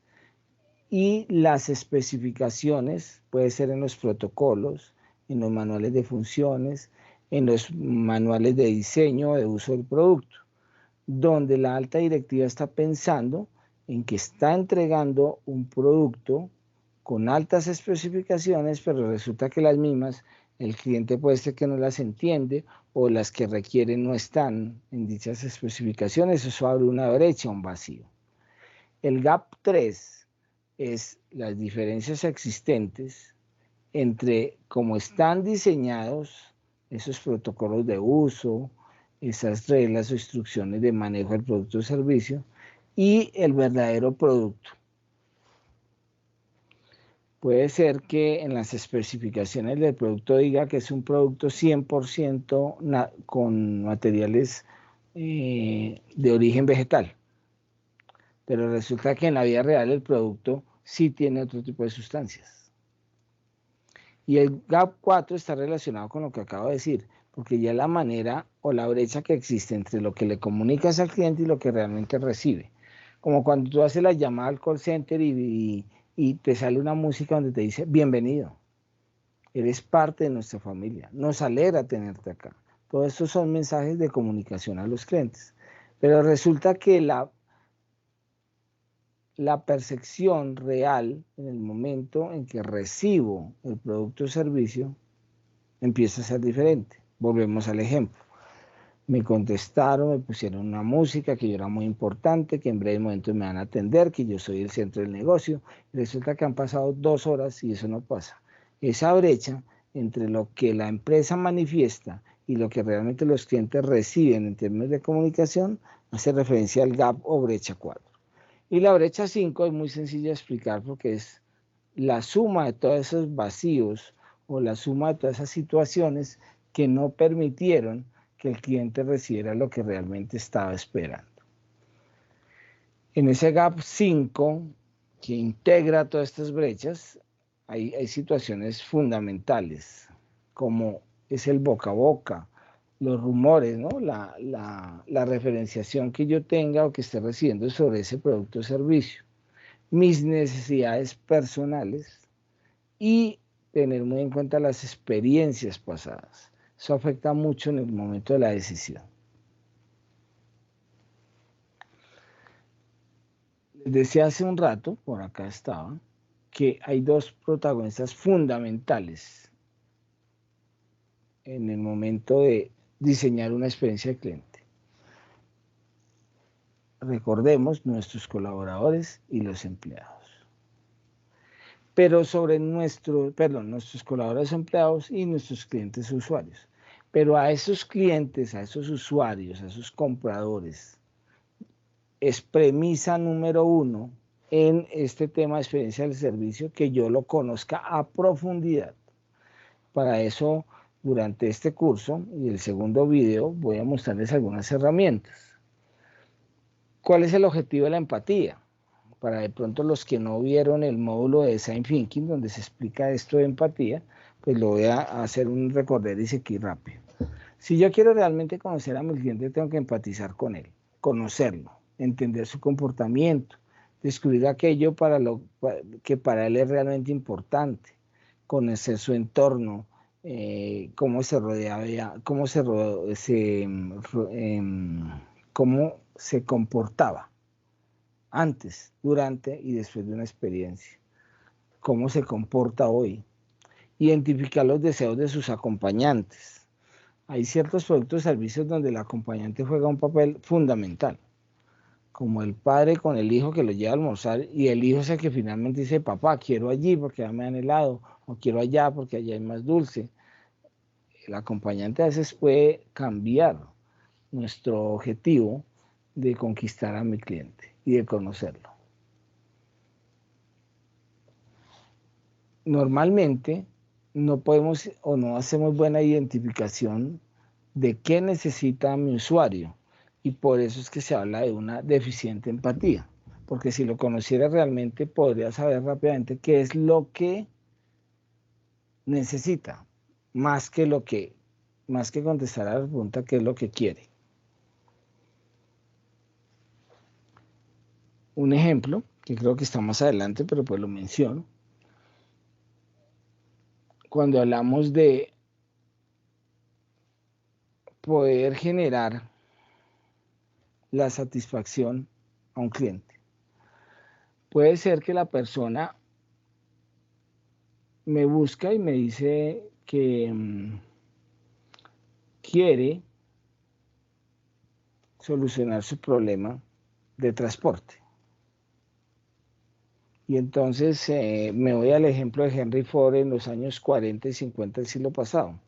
y las especificaciones, puede ser en los protocolos, en los manuales de funciones, en los manuales de diseño o de uso del producto, donde la alta directiva está pensando en que está entregando un producto con altas especificaciones, pero resulta que las mismas, el cliente puede ser que no las entiende o las que requieren no están en dichas especificaciones. Eso abre una brecha, un vacío. El gap 3 es las diferencias existentes entre cómo están diseñados esos protocolos de uso, esas reglas o instrucciones de manejo del producto o servicio y el verdadero producto. Puede ser que en las especificaciones del producto diga que es un producto 100% con materiales de origen vegetal, pero resulta que en la vida real el producto sí tiene otro tipo de sustancias. Y el gap 4 está relacionado con lo que acabo de decir, porque ya la manera o la brecha que existe entre lo que le comunicas al cliente y lo que realmente recibe. Como cuando tú haces la llamada al call center y te sale una música donde te dice, bienvenido, eres parte de nuestra familia, nos alegra tenerte acá. Todos estos son mensajes de comunicación a los clientes. Pero resulta que la percepción real en el momento en que recibo el producto o servicio empieza a ser diferente. Volvemos al ejemplo. Me contestaron, me pusieron una música, que yo era muy importante, que en breve momento me van a atender, que yo soy el centro del negocio. Y resulta que han pasado 2 horas y eso no pasa. Esa brecha entre lo que la empresa manifiesta y lo que realmente los clientes reciben en términos de comunicación hace referencia al gap o brecha 4. Y la brecha 5 es muy sencilla de explicar porque es la suma de todos esos vacíos o la suma de todas esas situaciones que no permitieron que el cliente recibiera lo que realmente estaba esperando. En ese gap 5, que integra todas estas brechas, hay situaciones fundamentales, como es el boca a boca, los rumores, ¿no? la referenciación que yo tenga o que esté recibiendo sobre ese producto o servicio, mis necesidades personales y tener muy en cuenta las experiencias pasadas. Eso afecta mucho en el momento de la decisión. Les decía hace un rato, por acá estaba, que hay 2 protagonistas fundamentales en el momento de diseñar una experiencia de cliente. Recordemos nuestros colaboradores y los empleados. Pero sobre nuestros colaboradores empleados y nuestros clientes usuarios. Pero a esos clientes, a esos usuarios, a esos compradores, es premisa número 1 en este tema de experiencia del servicio que yo lo conozca a profundidad. Para eso, durante este curso y el segundo video, voy a mostrarles algunas herramientas. ¿Cuál es el objetivo de la empatía? Para de pronto los que no vieron el módulo de Design Thinking, donde se explica esto de empatía, pues lo voy a hacer un recorderis aquí rápido. Si yo quiero realmente conocer a mi cliente, tengo que empatizar con él, conocerlo, entender su comportamiento, descubrir aquello que para él es realmente importante, conocer su entorno, cómo se rodeaba, cómo se comportaba antes, durante y después de una experiencia, cómo se comporta hoy, identificar los deseos de sus acompañantes. Hay ciertos productos y servicios donde el acompañante juega un papel fundamental, como el padre con el hijo que lo lleva a almorzar y el hijo es el que finalmente dice, papá, quiero allí porque ya me dan helado, o quiero allá porque allá hay más dulce. El acompañante a veces puede cambiar nuestro objetivo de conquistar a mi cliente y de conocerlo. Normalmente no podemos o no hacemos buena identificación de qué necesita mi usuario y por eso es que se habla de una deficiente empatía, porque si lo conociera realmente podría saber rápidamente qué es lo que necesita, más que contestar a la pregunta qué es lo que quiere. Un ejemplo, que creo que está más adelante, pero pues lo menciono, cuando hablamos de poder generar la satisfacción a un cliente. Puede ser que la persona me busca y me dice que quiere solucionar su problema de transporte. Y entonces me voy al ejemplo de Henry Ford en los años 40 y 50 del siglo pasado,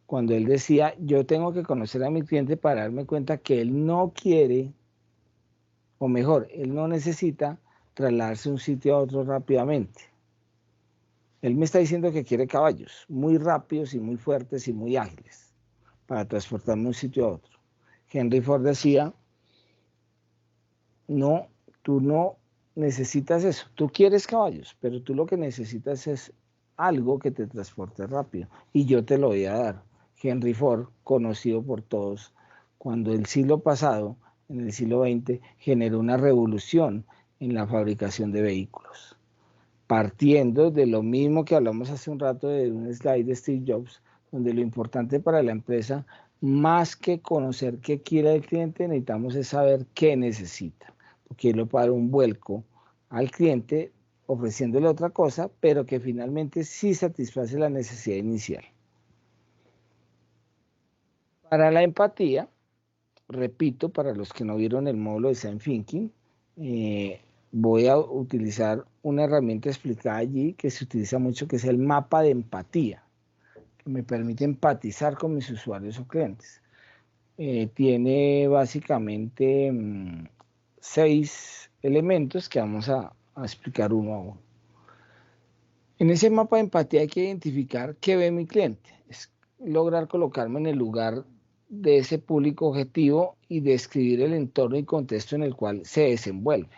cuando él decía, yo tengo que conocer a mi cliente para darme cuenta que él no quiere, o mejor, él no necesita trasladarse de un sitio a otro rápidamente. Él me está diciendo que quiere caballos muy rápidos y muy fuertes y muy ágiles para transportarme de un sitio a otro. Henry Ford decía, no, tú no necesitas eso. Tú quieres caballos, pero tú lo que necesitas es algo que te transporte rápido y yo te lo voy a dar. Henry Ford, conocido por todos, cuando el siglo pasado, en el siglo XX, generó una revolución en la fabricación de vehículos. Partiendo de lo mismo que hablamos hace un rato de un slide de Steve Jobs, donde lo importante para la empresa, más que conocer qué quiere el cliente, necesitamos es saber qué necesita, porque él le puede dar un vuelco al cliente ofreciéndole otra cosa, pero que finalmente sí satisface la necesidad inicial. Para la empatía, repito, para los que no vieron el módulo de Design Thinking, voy a utilizar una herramienta explicada allí que se utiliza mucho, que es el mapa de empatía, que me permite empatizar con mis usuarios o clientes. Tiene básicamente 6 elementos que vamos a explicar uno a uno. En ese mapa de empatía hay que identificar qué ve mi cliente, es lograr colocarme en el lugar de ese público objetivo y describir el entorno y contexto en el cual se desenvuelve,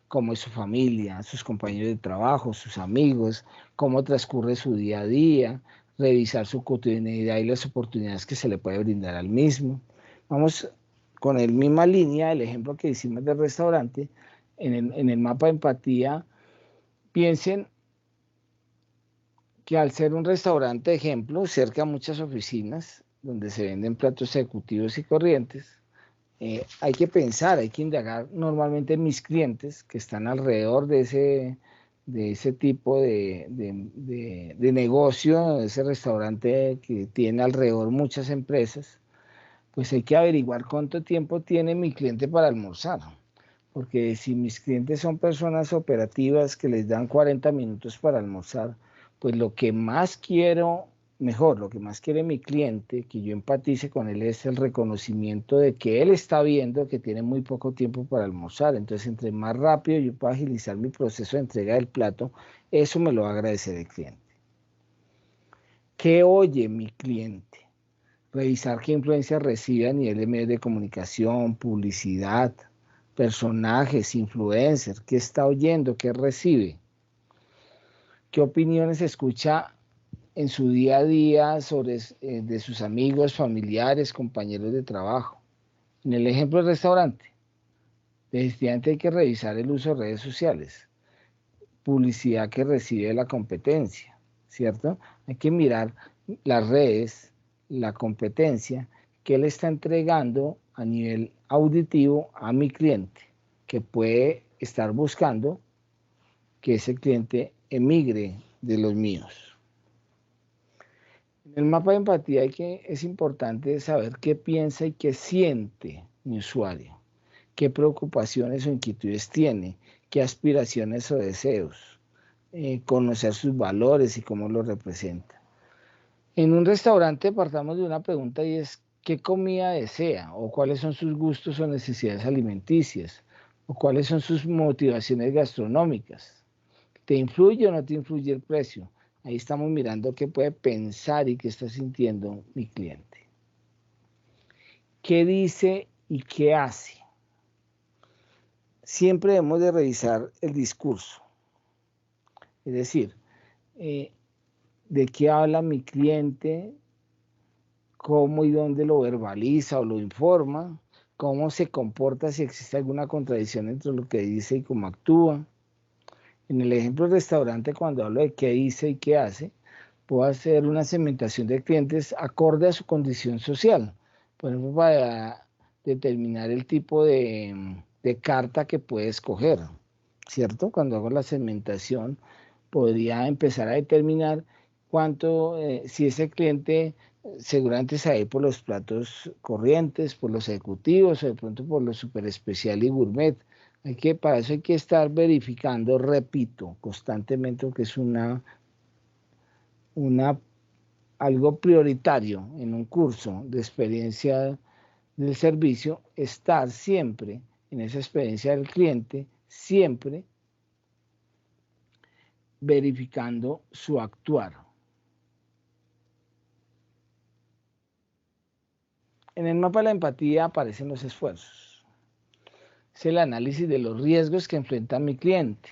cómo es su familia, sus compañeros de trabajo, sus amigos, cómo transcurre su día a día, revisar su cotidianidad y las oportunidades que se le puede brindar al mismo. Vamos con la misma línea, el ejemplo que hicimos del restaurante, en el mapa de empatía, piensen que al ser un restaurante, ejemplo, cerca a muchas oficinas donde se venden platos ejecutivos y corrientes, hay que pensar, hay que indagar normalmente en mis clientes que están alrededor de ese tipo de negocio, de ese restaurante que tiene alrededor muchas empresas, pues hay que averiguar cuánto tiempo tiene mi cliente para almorzar. Porque si mis clientes son personas operativas que les dan 40 minutos para almorzar, pues lo que más quiero, mejor, lo que más quiere mi cliente, que yo empatice con él, es el reconocimiento de que él está viendo que tiene muy poco tiempo para almorzar. Entonces, entre más rápido yo pueda agilizar mi proceso de entrega del plato, eso me lo va a agradecer el cliente. ¿Qué oye mi cliente? Revisar qué influencia recibe a nivel de medios de comunicación, publicidad, personajes, influencers, qué está oyendo, qué recibe, qué opiniones escucha en su día a día sobre de sus amigos, familiares, compañeros de trabajo. En el ejemplo del restaurante, definitivamente hay que revisar el uso de redes sociales, publicidad que recibe de la competencia, ¿cierto? Hay que mirar las redes, la competencia, que le está entregando a nivel auditivo a mi cliente, que puede estar buscando que ese cliente emigre de los míos. En el mapa de empatía es importante saber qué piensa y qué siente mi usuario, qué preocupaciones o inquietudes tiene, qué aspiraciones o deseos, conocer sus valores y cómo los representa. En un restaurante partamos de una pregunta y es ¿qué comida desea? O cuáles son sus gustos o necesidades alimenticias, o cuáles son sus motivaciones gastronómicas. ¿Te influye o no te influye el precio? Ahí estamos mirando qué puede pensar y qué está sintiendo mi cliente. ¿Qué dice y qué hace? Siempre debemos de revisar el discurso. Es decir, de qué habla mi cliente, cómo y dónde lo verbaliza o lo informa, cómo se comporta si existe alguna contradicción entre lo que dice y cómo actúa. En el ejemplo del restaurante, cuando hablo de qué dice y qué hace, puedo hacer una segmentación de clientes acorde a su condición social. Por ejemplo, para determinar el tipo de carta que puede escoger, ¿cierto? Cuando hago la segmentación, podría empezar a determinar cuánto, si ese cliente seguramente se va a ir por los platos corrientes, por los ejecutivos o de pronto por los super especial y gourmet. Para eso hay que estar verificando, repito, constantemente, porque es algo prioritario en un curso de experiencia del servicio, estar siempre en esa experiencia del cliente, siempre verificando su actuar. En el mapa de la empatía aparecen los esfuerzos. Es el análisis de los riesgos que enfrenta mi cliente,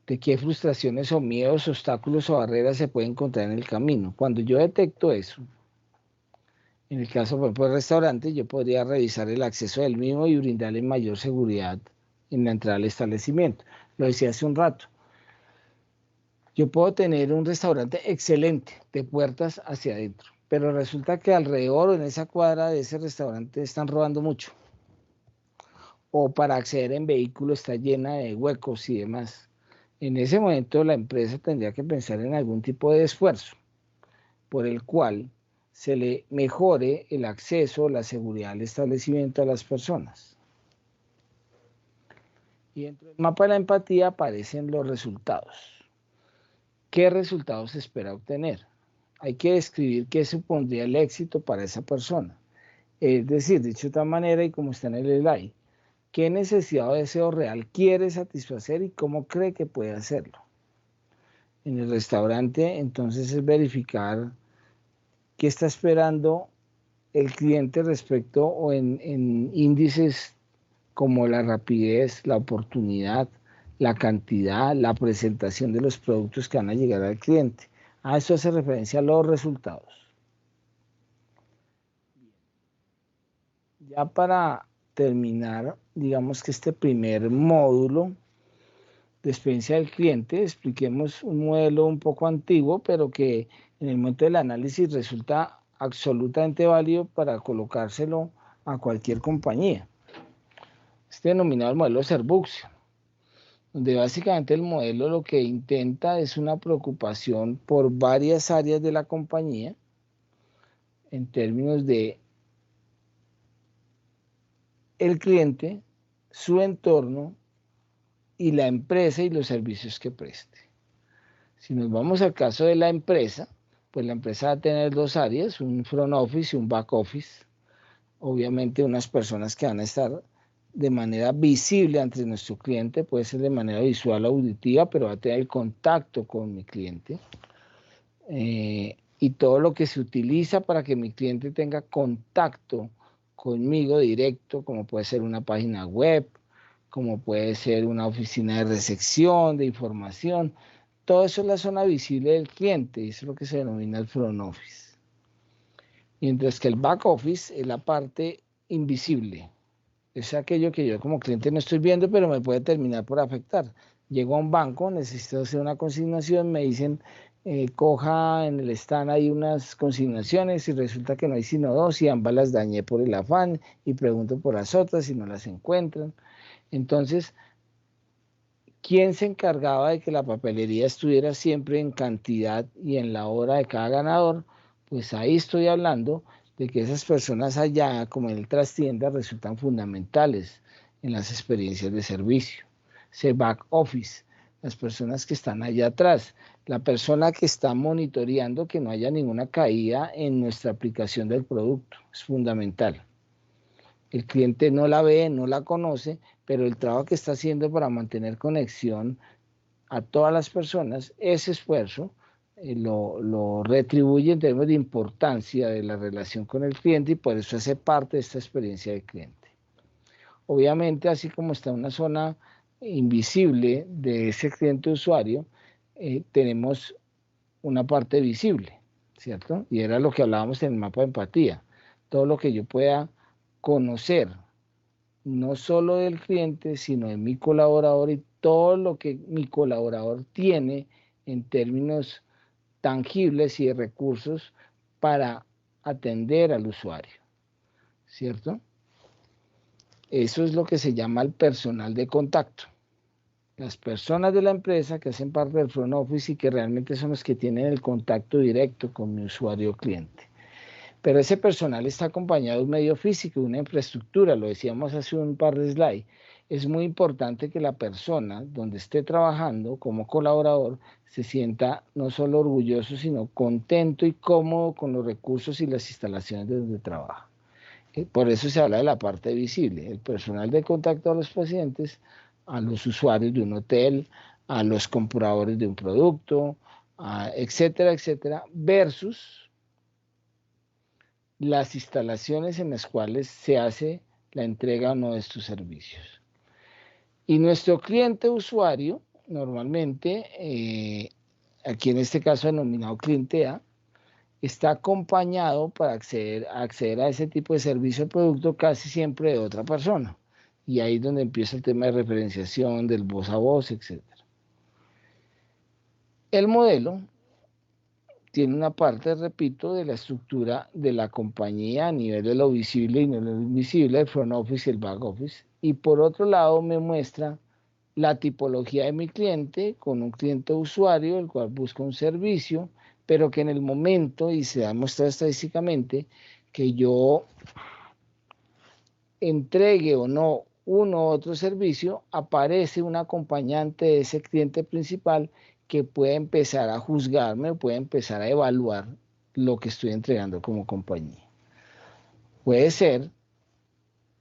de qué frustraciones o miedos, obstáculos o barreras se pueden encontrar en el camino. Cuando yo detecto eso, en el caso, por ejemplo, del restaurante, yo podría revisar el acceso del mismo y brindarle mayor seguridad en la entrada al establecimiento. Lo decía hace un rato. Yo puedo tener un restaurante excelente, de puertas hacia adentro, pero resulta que alrededor o en esa cuadra de ese restaurante están robando mucho. O para acceder en vehículo está llena de huecos y demás. En ese momento la empresa tendría que pensar en algún tipo de esfuerzo por el cual se le mejore el acceso, la seguridad al establecimiento a las personas. Y dentro del mapa de la empatía aparecen los resultados. ¿Qué resultados se espera obtener? Hay que describir qué supondría el éxito para esa persona. Es decir, dicho de otra manera y como está en el slide, ¿qué necesidad o deseo real quiere satisfacer y cómo cree que puede hacerlo? En el restaurante, entonces, es verificar qué está esperando el cliente respecto o en índices como la rapidez, la oportunidad, la cantidad, la presentación de los productos que van a llegar al cliente. A eso hace referencia a los resultados. Ya para terminar, digamos que este primer módulo de experiencia del cliente, expliquemos un modelo un poco antiguo, pero que en el momento del análisis resulta absolutamente válido para colocárselo a cualquier compañía. Este denominado el modelo Servuxio, donde básicamente el modelo lo que intenta es una preocupación por varias áreas de la compañía en términos de el cliente, su entorno y la empresa y los servicios que preste. Si nos vamos al caso de la empresa, pues la empresa va a tener dos áreas, un front office y un back office. Obviamente unas personas que van a estar de manera visible ante nuestro cliente, puede ser de manera visual o auditiva, pero va a tener el contacto con mi cliente. Y todo lo que se utiliza para que mi cliente tenga contacto conmigo directo, como puede ser una página web, como puede ser una oficina de recepción, de información. Todo eso es la zona visible del cliente, y eso es lo que se denomina el front office. Mientras que el back office es la parte invisible. Es aquello que yo como cliente no estoy viendo, pero me puede terminar por afectar. Llego a un banco, necesito hacer una consignación, me dicen, coja en el stand hay unas consignaciones y resulta que no hay sino dos y ambas las dañé por el afán y pregunto por las otras y no las encuentran. Entonces, ¿quién se encargaba de que la papelería estuviera siempre en cantidad y en la hora de cada ganador? Pues ahí estoy hablando de que esas personas allá, como en el trastienda, resultan fundamentales en las experiencias de servicio. Ese back office, las personas que están allá atrás, la persona que está monitoreando que no haya ninguna caída en nuestra aplicación del producto, es fundamental. El cliente no la ve, no la conoce, pero el trabajo que está haciendo para mantener conexión a todas las personas, ese esfuerzo lo retribuye en términos de importancia de la relación con el cliente y por eso hace parte de esta experiencia del cliente. Obviamente, así como está una zona invisible de ese cliente usuario, tenemos una parte visible, ¿cierto? Y era lo que hablábamos en el mapa de empatía. Todo lo que yo pueda conocer no solo del cliente, sino de mi colaborador y todo lo que mi colaborador tiene en términos tangibles y de recursos para atender al usuario, ¿cierto? Eso es lo que se llama el personal de contacto. Las personas de la empresa que hacen parte del front office y que realmente son los que tienen el contacto directo con mi usuario cliente. Pero ese personal está acompañado de un medio físico, de una infraestructura, lo decíamos hace un par de slides. Es muy importante que la persona donde esté trabajando como colaborador se sienta no solo orgulloso, sino contento y cómodo con los recursos y las instalaciones de donde trabaja. Por eso se habla de la parte visible, el personal de contacto a los pacientes, a los usuarios de un hotel, a los compradores de un producto, etcétera, etcétera, versus las instalaciones en las cuales se hace la entrega o no de estos servicios. Y nuestro cliente usuario, normalmente, aquí en este caso denominado cliente A, está acompañado para acceder a ese tipo de servicio o producto casi siempre de otra persona. Y ahí es donde empieza el tema de referenciación, del voz a voz, etc. El modelo tiene una parte, repito, de la estructura de la compañía a nivel de lo visible y no lo invisible, el front office y el back office. Y por otro lado me muestra la tipología de mi cliente con un cliente usuario, el cual busca un servicio, pero que en el momento, y se ha demostrado estadísticamente, que yo entregue o no uno u otro servicio, aparece un acompañante de ese cliente principal que puede empezar a juzgarme, puede empezar a evaluar lo que estoy entregando como compañía. Puede ser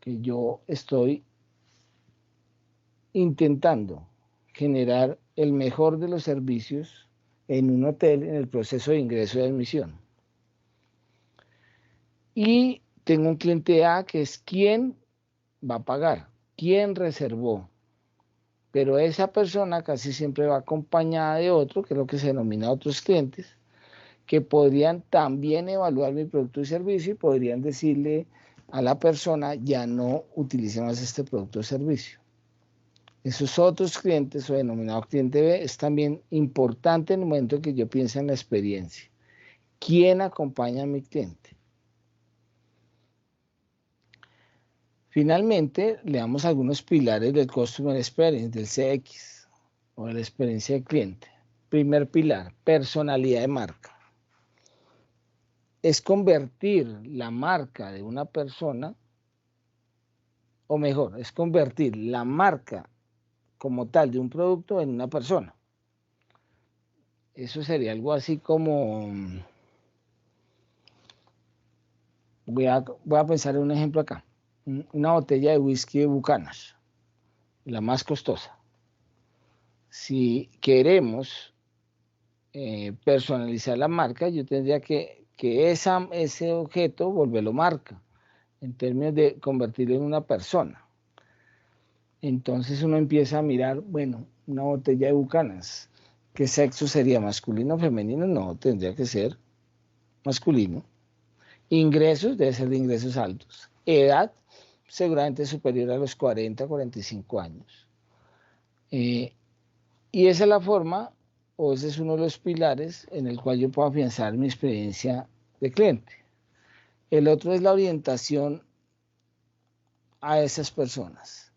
que yo estoy intentando generar el mejor de los servicios en un hotel en el proceso de ingreso y admisión. Y tengo un cliente A que es quien va a pagar, quien reservó. Pero esa persona casi siempre va acompañada de otro, que es lo que se denomina otros clientes, que podrían también evaluar mi producto y servicio y podrían decirle a la persona, ya no utilice más este producto o servicio. Esos otros clientes o denominado cliente B es también importante en el momento en que yo pienso en la experiencia. ¿Quién acompaña a mi cliente? Finalmente, le damos algunos pilares del Customer Experience, del CX o de la experiencia del cliente. Primer pilar, personalidad de marca. Es convertir la marca de una persona, o mejor, es convertir la marca como tal de un producto en una persona. Eso sería algo así como, voy a pensar en un ejemplo acá, una botella de whisky de Bucanas, la más costosa. Si queremos personalizar la marca, yo tendría que ese objeto volverlo marca, en términos de convertirlo en una persona. Entonces uno empieza a mirar, bueno, una botella de Bucanas, ¿qué sexo sería? ¿Masculino o femenino? No, tendría que ser masculino. Ingresos, debe ser de ingresos altos. Edad, seguramente superior a los 40, 45 años. Y esa es la forma, o ese es uno de los pilares en el cual yo puedo afianzar mi experiencia de cliente. El otro es la orientación a esas personas,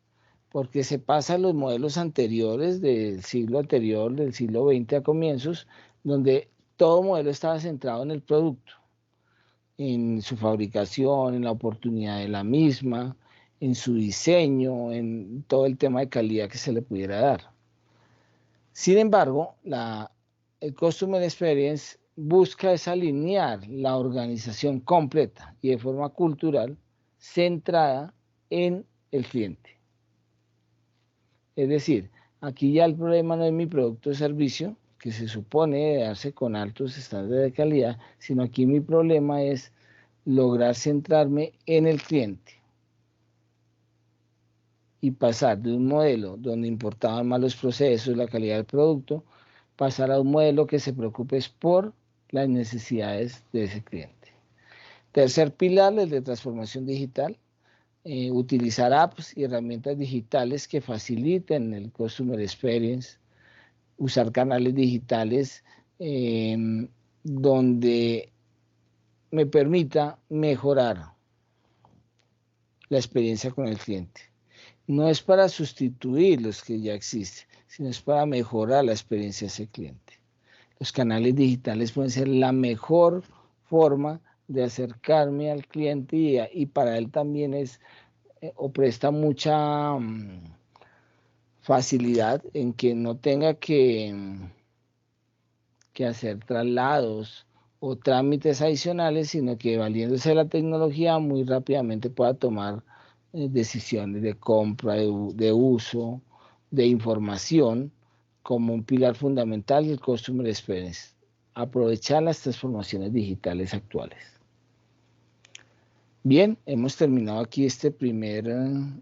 porque se pasan los modelos anteriores del siglo anterior, del siglo XX a comienzos, donde todo modelo estaba centrado en el producto, en su fabricación, en la oportunidad de la misma, en su diseño, en todo el tema de calidad que se le pudiera dar. Sin embargo, el Customer Experience busca desalinear la organización completa y de forma cultural centrada en el cliente. Es decir, aquí ya el problema no es mi producto o servicio, que se supone darse con altos estándares de calidad, sino aquí mi problema es lograr centrarme en el cliente y pasar de un modelo donde importaban más los procesos, la calidad del producto, pasar a un modelo que se preocupe por las necesidades de ese cliente. Tercer pilar, el de transformación digital. Utilizar apps y herramientas digitales que faciliten el Customer Experience, usar canales digitales donde me permita mejorar la experiencia con el cliente. No es para sustituir los que ya existen, sino es para mejorar la experiencia de ese cliente. Los canales digitales pueden ser la mejor forma de acercarme al cliente y para él también es o presta mucha facilidad en que no tenga que hacer traslados o trámites adicionales, sino que valiéndose de la tecnología muy rápidamente pueda tomar decisiones de compra, de uso, de información como un pilar fundamental del Customer Experience. Aprovechar las transformaciones digitales actuales. Bien, hemos terminado aquí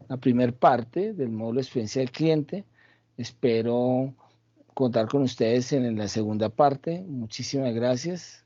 la primera parte del módulo de experiencia del cliente. Espero contar con ustedes en la segunda parte. Muchísimas gracias.